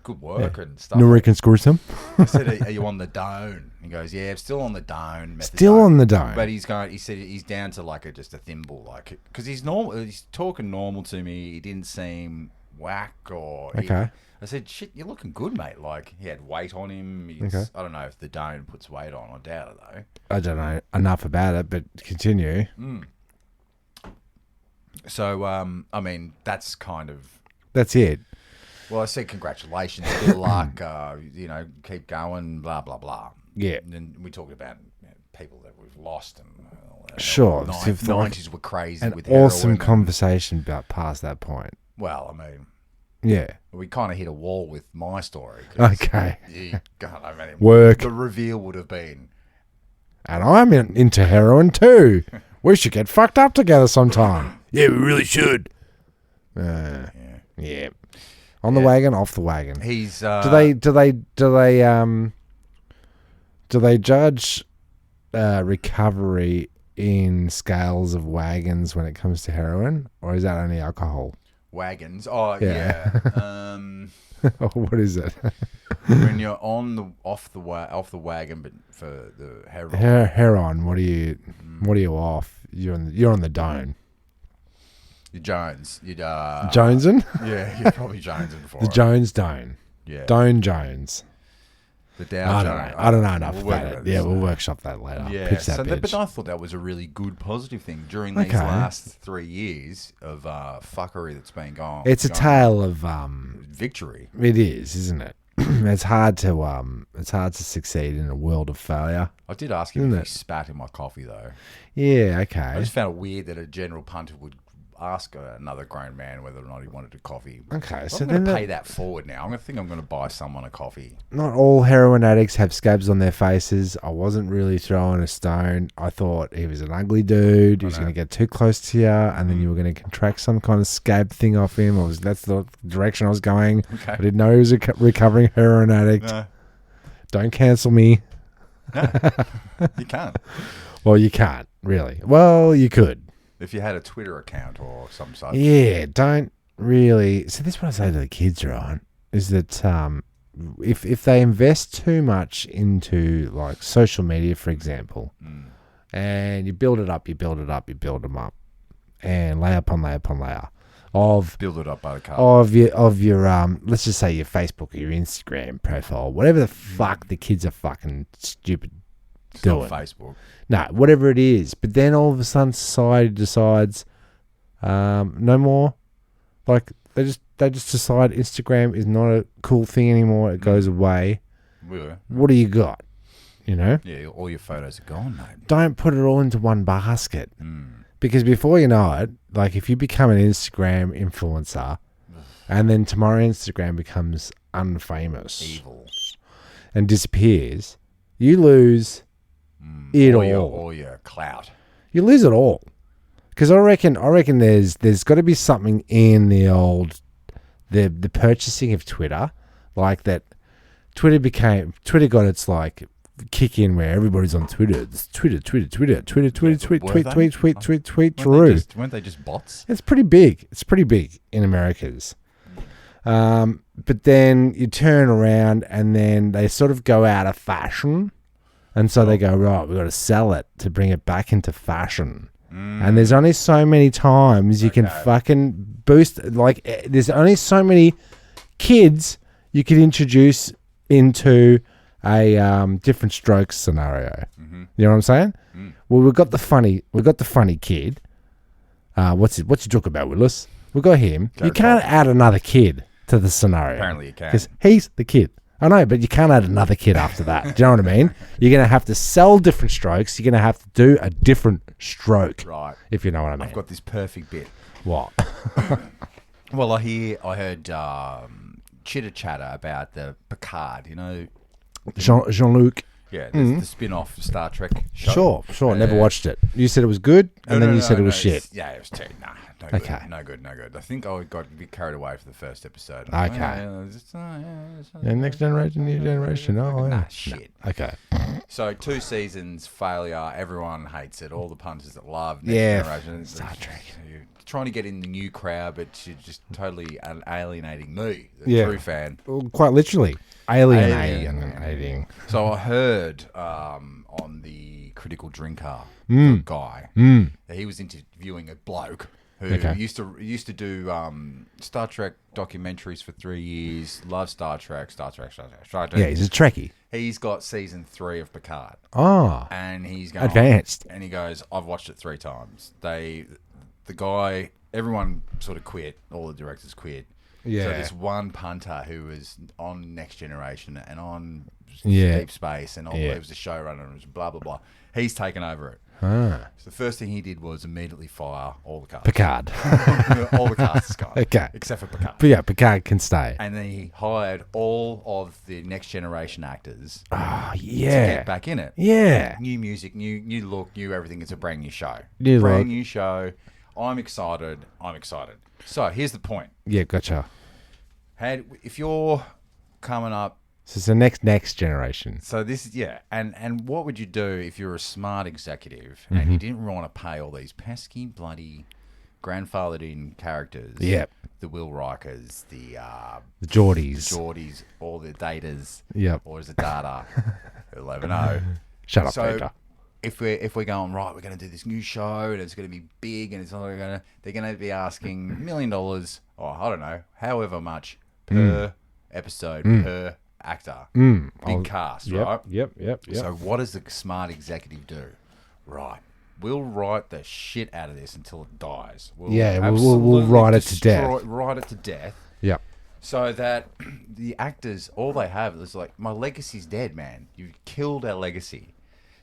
good work and stuff. No reconstruction. I said, are you on the down? He goes, yeah, I'm still on the down. Still on the dome. But he said he's down to like just a thimble, like, because he's normal. He's talking normal to me. He didn't seem whack or. Okay. I said, shit, you're looking good, mate. Like, he had weight on him. Okay. I don't know if the down puts weight on. I doubt it though. I don't know enough about it, but continue. So, I mean, that's kind of. That's it. Well, I said congratulations, good luck. Keep going. Blah blah blah. Yeah. And then we talked about people that we've lost and. Sure. The So if there was 90s were crazy An with awesome heroin. conversation about past that point. Well, I mean, Yeah. we kind of hit a wall with my story. 'Cause Okay. I mean, Work. The reveal would have been. And I'm into heroin too. We should get fucked up together sometime. Yeah, we really should. Yeah. On the wagon, off the wagon. He's. Do they judge recovery in scales of wagons when it comes to heroin, or is that only alcohol? Wagons. Oh Yeah. yeah. What is it? When you're off the wagon, but for the heroin. Heroin. What are you off? You're on the dome. You're Jones. You'd Jonesin? Yeah, you're probably Jonesing for The it. Jones Dome. Yeah. Dome Jones. The Dow I Jones. don't know enough We'll about work it. on Yeah, this. we'll workshop that later. Yeah, Pitch that so bitch. but I thought that was a really good positive thing during these Okay. last 3 years of fuckery that's been going. It's a going- tale of victory. It is, isn't it? It's hard to succeed in a world of failure. I did ask him Isn't if it? he spat in my coffee though. Yeah, I okay. just found it weird that a general punter would ask another grown man whether or not he wanted a coffee. Okay, So so I'm going then to pay that forward now. I'm going to buy someone a coffee. not all heroin addicts have scabs on their faces. I wasn't really throwing a stone. I thought he was an ugly dude. He was going to get too close to you, and then you were going to contract some kind of scab thing off him. That's the direction I was going. Okay. I didn't know he was a recovering heroin addict. No, Don't cancel me. you can't. Well, you can't, really. Well, you could. If you had a Twitter account or some such. Yeah, don't really. So this is what I say to the kids, right? Is that if they invest too much into like social media, for example, and you build it up, you build them up, and layer upon layer upon layer of Build it up by the car. of your let's just say your Facebook or your Instagram profile, whatever the fuck the kids are fucking stupid It's not doing. Facebook. No, whatever it is. But then all of a sudden society decides no more. Like they just decide Instagram is not a cool thing anymore. It goes away. Yeah. What do you got? You know? Yeah, all your photos are gone, mate. Don't put it all into one basket. Because before you know it, like if you become an Instagram influencer and then tomorrow Instagram becomes unfamous Evil. and disappears, you lose it all. Or your clout. You lose it all. Because I reckon there's got to be something in the old the purchasing of Twitter, like that. Twitter got its like kick in where everybody's on Twitter. It's Twitter, tweet. Weren't they just bots? It's pretty big. It's pretty big in Americas. But then you turn around and then they sort of go out of fashion. And so they go, right, we've got to sell it to bring it back into fashion. And there's only so many times you can fucking boost. Like, there's only so many kids you could introduce into a different strokes scenario. You know what I'm saying? Well, we've got the funny kid. What's you talk about, Willis? We've got him. You can't add another kid to the scenario. Apparently you can. Because he's the kid. I know, but you can't add another kid after that. Do you know what I mean? You're going to have to sell different strokes. You're going to have to do a different stroke. Right. If you know what I mean. I've got this perfect bit. What? Well, I heard chitter-chatter about the Picard, you know. Jean-Luc. Yeah, the spin-off Star Trek show. Sure. Never watched it. You said it was good, and then you said it was shit. Yeah, it was terrible. Nah, no good. I think I got a bit carried away for the first episode. Okay. Next generation, new generation. Oh, yeah. Nah, shit. Okay. So 2 seasons, failure. Everyone hates it. All the punters that love Next Generation. Star Trek. You're trying to get in the new crowd, but you're just totally alienating me, the true fan. Well, quite literally. Alienating. So I heard on the Critical Drinker guy, he was interviewing a bloke who used to do Star Trek documentaries for 3 years. Loves Star Trek. Yeah, he's a Trekkie. He's got season 3 of Picard. Oh, and he's going advanced. And he goes, I've watched it 3 times. The guy, everyone sort of quit. All the directors quit. Yeah. So this one punter who was on Next Generation and on Deep Space and all, it was the showrunner and blah, blah, blah. He's taken over it. So the first thing he did was immediately fire all the cast. Picard. All the cast is gone. Okay. Except for Picard. But yeah, Picard can stay. And then he hired all of the Next Generation actors to get back in it. Yeah. New music, new look, new everything. It's a brand new show. New show. I'm excited. So here's the point. Yeah, gotcha. If you're coming up, so it's the next generation. So this is and what would you do if you're a smart executive and you didn't want to pay all these pesky bloody grandfathered in characters? Yep. The Will Rikers, the Geordies, all the Datas. Yep. Or is it Data? We'll never know. Shut up, Data. If we're going right, we're going to do this new show and it's going to be big and they're going to be asking $1 million or I don't know, however much per episode per actor. Big cast, right? Yep. So what does the smart executive do? Right. We'll write the shit out of this until it dies. We'll write it to death. Write it to death. Yep. So that the actors, all they have is like, my legacy's dead, man. You've killed our legacy.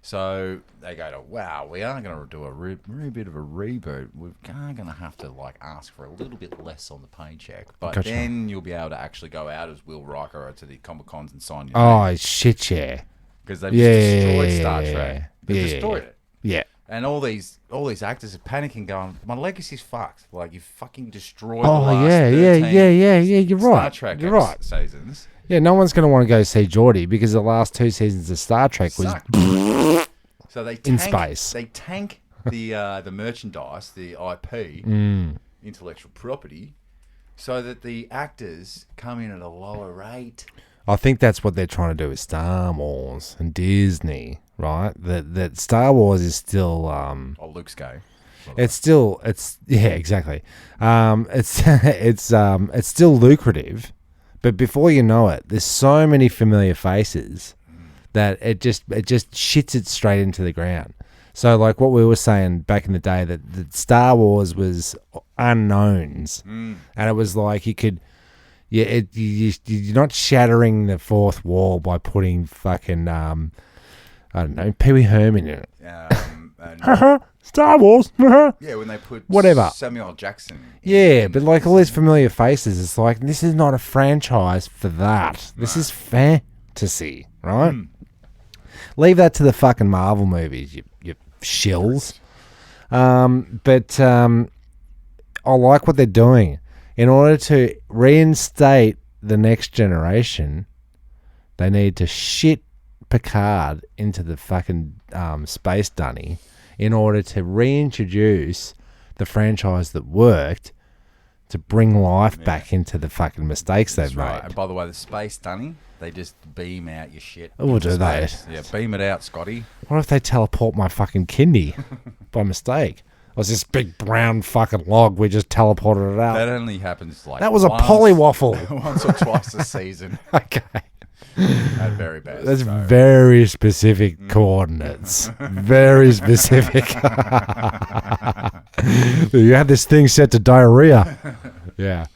So they go to, wow, we are going to do a really bit of a reboot. We're going to have to ask for a little bit less on the paycheck. But then you'll be able to actually go out as Will Riker to the Comic-Cons and sign your name. Shit, yeah. Because they've destroyed Star Trek. They've destroyed it. Yeah. And all these actors are panicking going, my legacy's fucked. You fucking destroyed the last 13 you're Star right. Trek seasons. Yeah, no one's going to want to go see Geordie because the last 2 seasons of Star Trek was so they in space. They tank the merchandise, the IP, intellectual property, so that the actors come in at a lower rate. I think that's what they're trying to do with Star Wars and Disney, right? That Star Wars is still Luke's gay. Exactly. It's still lucrative. But before you know it, there's so many familiar faces that it just shits it straight into the ground. So like what we were saying back in the day, that Star Wars was unknowns, and it was like you could, you're not shattering the fourth wall by putting fucking I don't know, Pee Wee Herman in it. Star Wars. Yeah, when they put Samuel L. Jackson. But all these familiar faces, it's like, this is not a franchise for that. This is fantasy, right? Leave that to the fucking Marvel movies, you shills. But I like what they're doing. In order to reinstate the Next Generation, they need to shit Picard into the fucking space dunny in order to reintroduce the franchise that worked to bring life back into the fucking mistakes they've made. Right. And by the way, the space dunny, they just beam out your shit. Oh, do they? Yeah, beam it out, Scotty. What if they teleport my fucking kidney by mistake? was this big brown fucking log. We just teleported it out. That only happens like That was a once- polywaffle. once or twice a season. Okay. At very best. That's so. very specific coordinates. Very specific. You had this thing set to diarrhea. Yeah.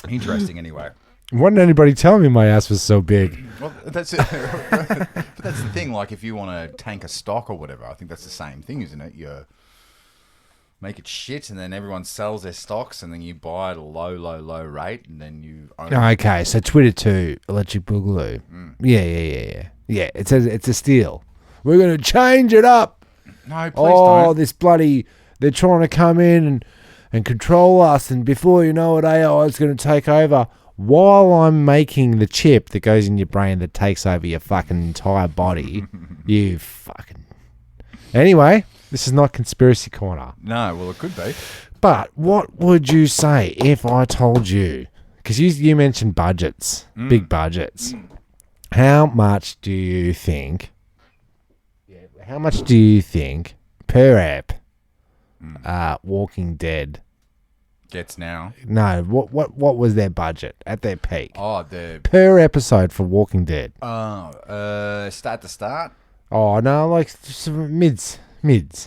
Interesting anyway. Why didn't anybody tell me my ass was so big? Well, that's it. But that's the thing. Like, if you want to tank a stock or whatever, I think that's the same thing, isn't it? You make it shit, and then everyone sells their stocks, and then you buy at a low rate, and then you own it. Okay, so Twitter 2, Electric Boogaloo. Yeah, it's a steal. We're going to change it up. No, please don't. This bloody... They're trying to come in and control us, and before you know it, AI is going to take over. While I'm making the chip that goes in your brain that takes over your fucking entire body, you fucking... Anyway, this is not Conspiracy Corner. No, well, it could be. But what would you say if I told you... Because you mentioned budgets, big budgets. How much do you think... How much do you think per ep Walking Dead... Gets now. No, what was their budget at their peak? Oh, the Per episode for Walking Dead. start to start, Oh no, like mids.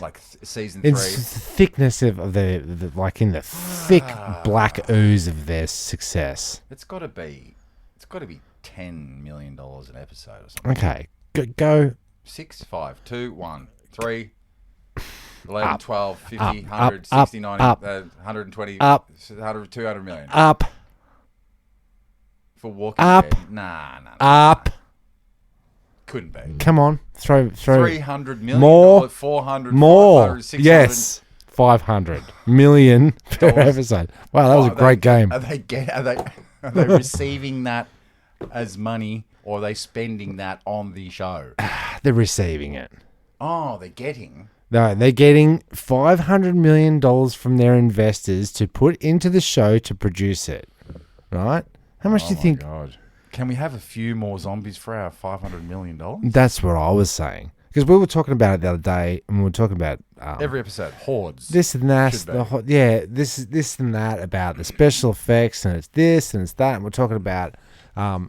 like season 3. It's the thickness of the like in the thick black ooze of their success. It's got to be $10 million an episode or something. Okay, go 6, 5, 2, 1, 3, 11, Up, 12, 50, up, 100, up, 60, 90, up, 120, up, 100, 200 million. up, For Walking up, Dead. Nah. up. Couldn't be. Come on, throw 300 million. More, 400, more. 500, 600. Yes, 500 million per Dollars. episode. Wow, that was a great game. Are they receiving that as money, or are they spending that on the show? They're receiving it. Oh, they're getting. No, they're getting $500 million from their investors to put into the show to produce it. Right? How much do you think? God. Can we have a few more zombies for our $500 million? That's what I was saying. Because we were talking about it the other day, and we were talking about Every episode, hordes. this and that. Should be. This and that about the special effects, and it's this and it's that. And we're talking about how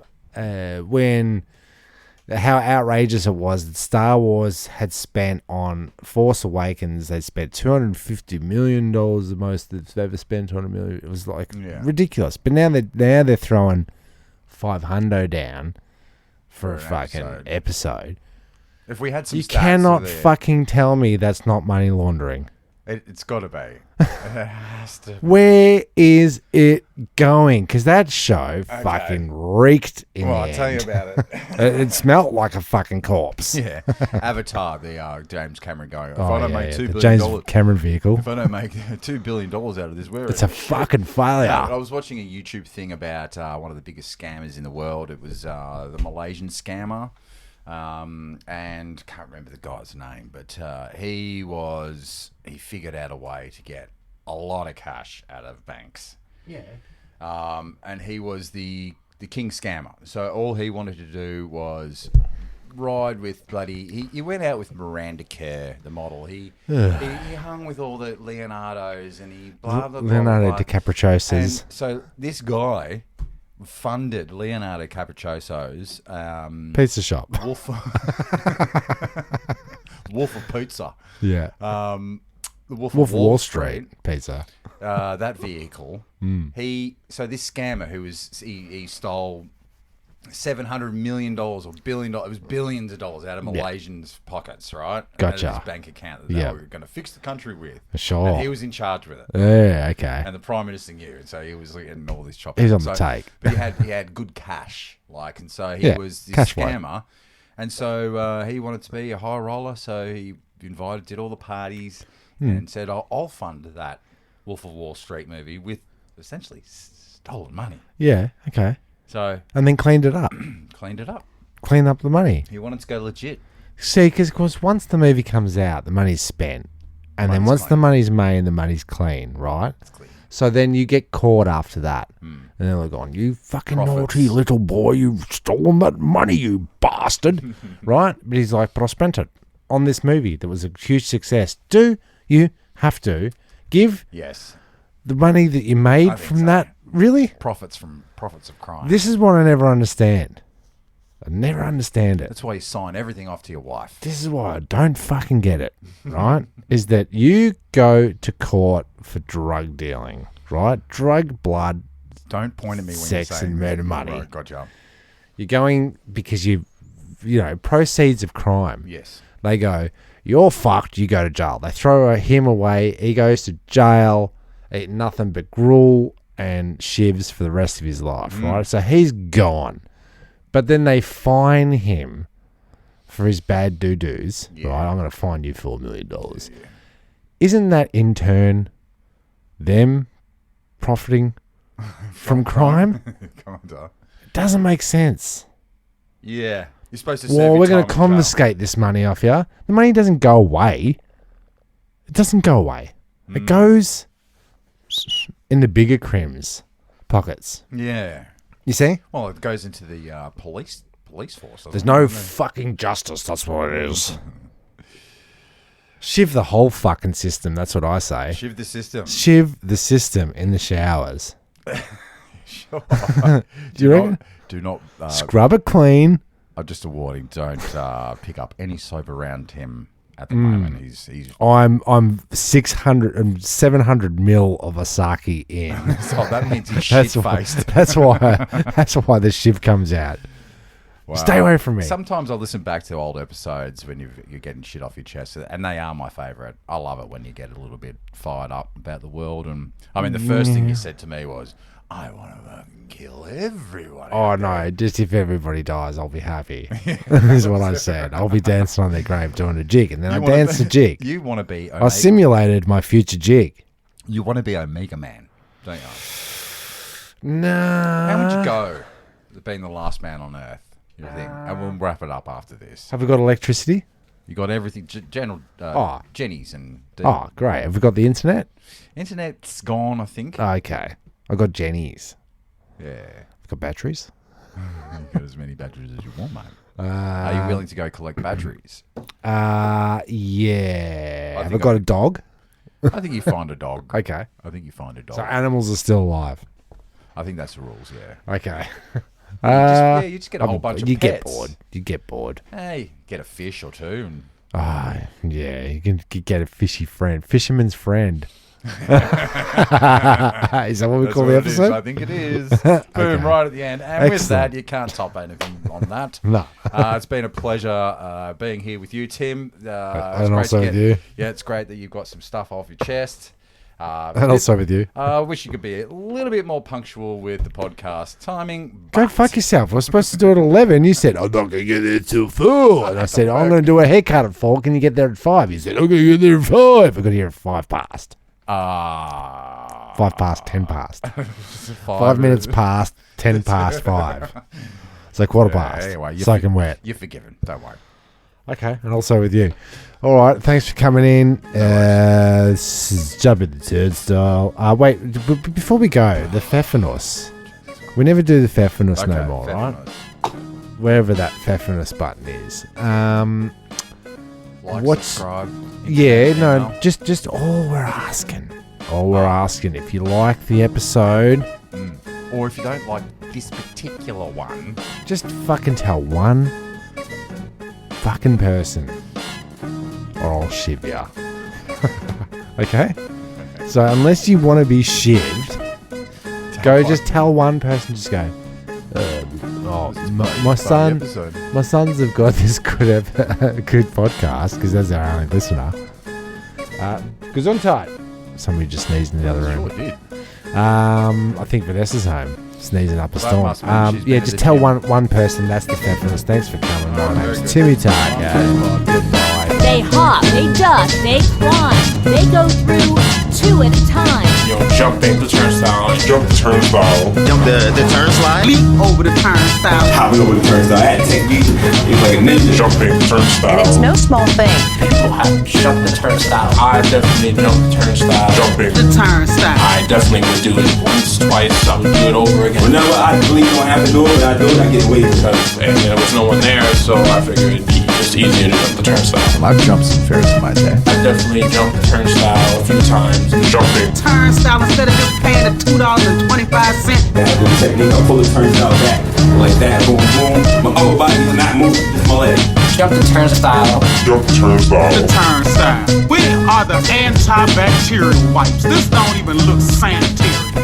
outrageous it was that Star Wars had spent on Force Awakens. They spent $250 million, the most they've ever spent on $200 million. It was like ridiculous. But now they're throwing $500 down for a fucking episode. If we had some You stats cannot there, fucking tell me that's not money laundering. it's got to be. It has to. Where is it going? Because that show fucking reeked in Well, the I'll tell you end. about it. It smelled like a fucking corpse. Yeah, Avatar, the James Cameron going. If Oh, I don't yeah, make yeah, $2 the billion, James Cameron vehicle. if I don't make $2 billion out of this, where It's a fucking failure. I was watching a YouTube thing about one of the biggest scammers in the world. It was the Malaysian scammer, and can't remember the guy's name, but he figured out a way to get a lot of cash out of banks. Yeah. And he was the king scammer. So all he wanted to do was ride with bloody... He went out with Miranda Kerr, the model. He hung with all the Leonardos, and he blah, blah, blah, Leonardo blah. DiCaprio's. And so this guy funded Leonardo Capriccioso's Pizza shop. Wolf of Pizza. Yeah. The Wolf Wolf of of Wall Street pizza. that vehicle. So this scammer he stole $700 million or $1 billion. It was billions of dollars out of Malaysians' pockets, right? Gotcha. Out of his bank account that they were going to fix the country with. Sure. And he was in charge with it. Yeah, okay. And the Prime Minister knew, and so he was getting all this chopping. He's on the take. But he had good cash, and so he was this cash flow. scammer, and so he wanted to be a high roller, so he did all the parties, and said, "I'll fund that Wolf of Wall Street movie with essentially stolen money." Yeah, okay. So And then cleaned it up. cleaned it up. Clean up the money. He wanted to go legit. See, because once the movie comes out, the money's spent. And then Money's once clean. the money's made, the money's clean, right? It's clean. So then you get caught after that. And then they're going, you fucking Profits. naughty little boy, you've stolen that money, you bastard. Right? But he's like, but I spent it on this movie that was a huge success, do you have to give Yes. the money that you made from so. that? Really? Profits of crime. This is what I never understand. I never understand it. That's why you sign everything off to your wife. This is why I don't fucking get it, right? Is that you go to court for drug dealing, right? Drug, blood, Don't point at me when sex you're saying and murder that. money. Right, gotcha. You're going because proceeds of crime. Yes. They go, you're fucked, you go to jail. They throw him away, he goes to jail, eat nothing but gruel and shivs for the rest of his life, right? So he's gone. But then they fine him for his bad doo-doos, right? I'm going to fine you $4 million. Yeah. Isn't that in turn them profiting from crime? Kinda. It doesn't make sense. Yeah. You're supposed to serve Well, your we're going time to in jail. confiscate this money off you. The money doesn't go away. It doesn't go away. It goes in the bigger crims pockets. Yeah. You see? Well, it goes into the police force. There's no fucking justice. That's what it is. Shiv the whole fucking system. That's what I say. Shiv the system. Shiv the system in the showers. Sure. Do you reckon? Do not. Scrub it clean. I'm just a warning. Don't pick up any soap around him at the moment. He's I'm 700 mil of Asaki in. so that means he's shit-faced. That's why the shiv comes out. Wow. Stay away from me. Sometimes I listen back to old episodes when you're getting shit off your chest, and they are my favourite. I love it when you get a little bit fired up about the world. And I mean, the first thing you said to me was, "I want to fucking kill everyone." Oh no! Just if everybody dies, I'll be happy. Is what I said. I'll be dancing on their grave doing a jig, and then I danced the jig. You want to be? I simulated my future jig. You want to be Omega Man, don't you? No. How would you go? Being the last man on Earth, you think? And we'll wrap it up after this. Have we got electricity? You got everything, general Jennies and. Oh, great! Have we got the internet? Internet's gone, I think. Okay, I got Jennies. Yeah. I've got batteries. You've got as many batteries as you want, mate. Are you willing to go collect batteries? Yeah. Have I got a dog? I think you find a dog. Okay. I think you find a dog. So animals are still alive. I think that's the rules, yeah. Okay. You just get a whole bunch of pets. You get bored. Hey, get a fish or two. And Yeah. You can get a fishy friend. Fisherman's Friend. Is that what we call the episode? I think it is. Boom, right at the end. And with that, you can't top anything on that. No. It's been a pleasure being here with you, Tim. And also with you. Yeah, it's great that you've got some stuff off your chest. And also with you. I wish you could be a little bit more punctual with the podcast timing. Go fuck yourself. We're supposed to do it at 11. You said, I'm not going to get there till 4. And I said, I'm going to do a haircut at 4. Can you get there at 5? You said, I'm going to get there at 5. I got here at 5 past. 5 past, 10 past. 5 minutes past, 10 past 5. So quarter past. Anyway, soaking wet. You're forgiven. Don't worry. Okay, and also with you. All right, thanks for coming in. This is Jump in the Turnstile. Wait, before we go, the Pfeffernuss. We never do the Pfeffernuss no more, right? Wherever that Pfeffernuss button is. Subscribe. Yeah, no, just all we're asking. If you like the episode, or if you don't like this particular one, just fucking tell one fucking person, or I'll shiv ya. Okay? So unless you want to be shivved, just tell one person. Just go. My sons have got this good podcast because that's our only listener. Gesundheit. Somebody just sneezed in the other room. Sure did. I think Vanessa's home, sneezing up a storm. Just tell one person. That's the Pfeffernuss. Thanks for coming. My name's Timmy Tart, guys. Goodbye. They hop, they duck, they climb. They go through 2 at a time. Yo, jump the turnstile. Jump the turnstile. Jump the turnstile. Leap over the turnstile. Hop over the turnstile. I had to take you. It's like a ninja. Jumping the turnstile. It's no small thing. People have jumped the turnstile. I definitely jumped the turnstile. Jumping The turnstile. I definitely would do it once, twice. I would do it over again. Whenever I believe I have to do it, when I do it, I get away because And there was no one there, so I figured it'd be just just easier to jump the turnstile. I've jumped some Ferris in my day. I've definitely jumped the turnstile a few times. Jumping. Turnstile instead of just paying the $2.25. That good technique, I pull the turnstile back. Like that, boom, boom. My upper body will not move, just my leg. Jump the turnstile. Jump the turnstile. The turnstile. We are the antibacterial wipes. This don't even look sanitary.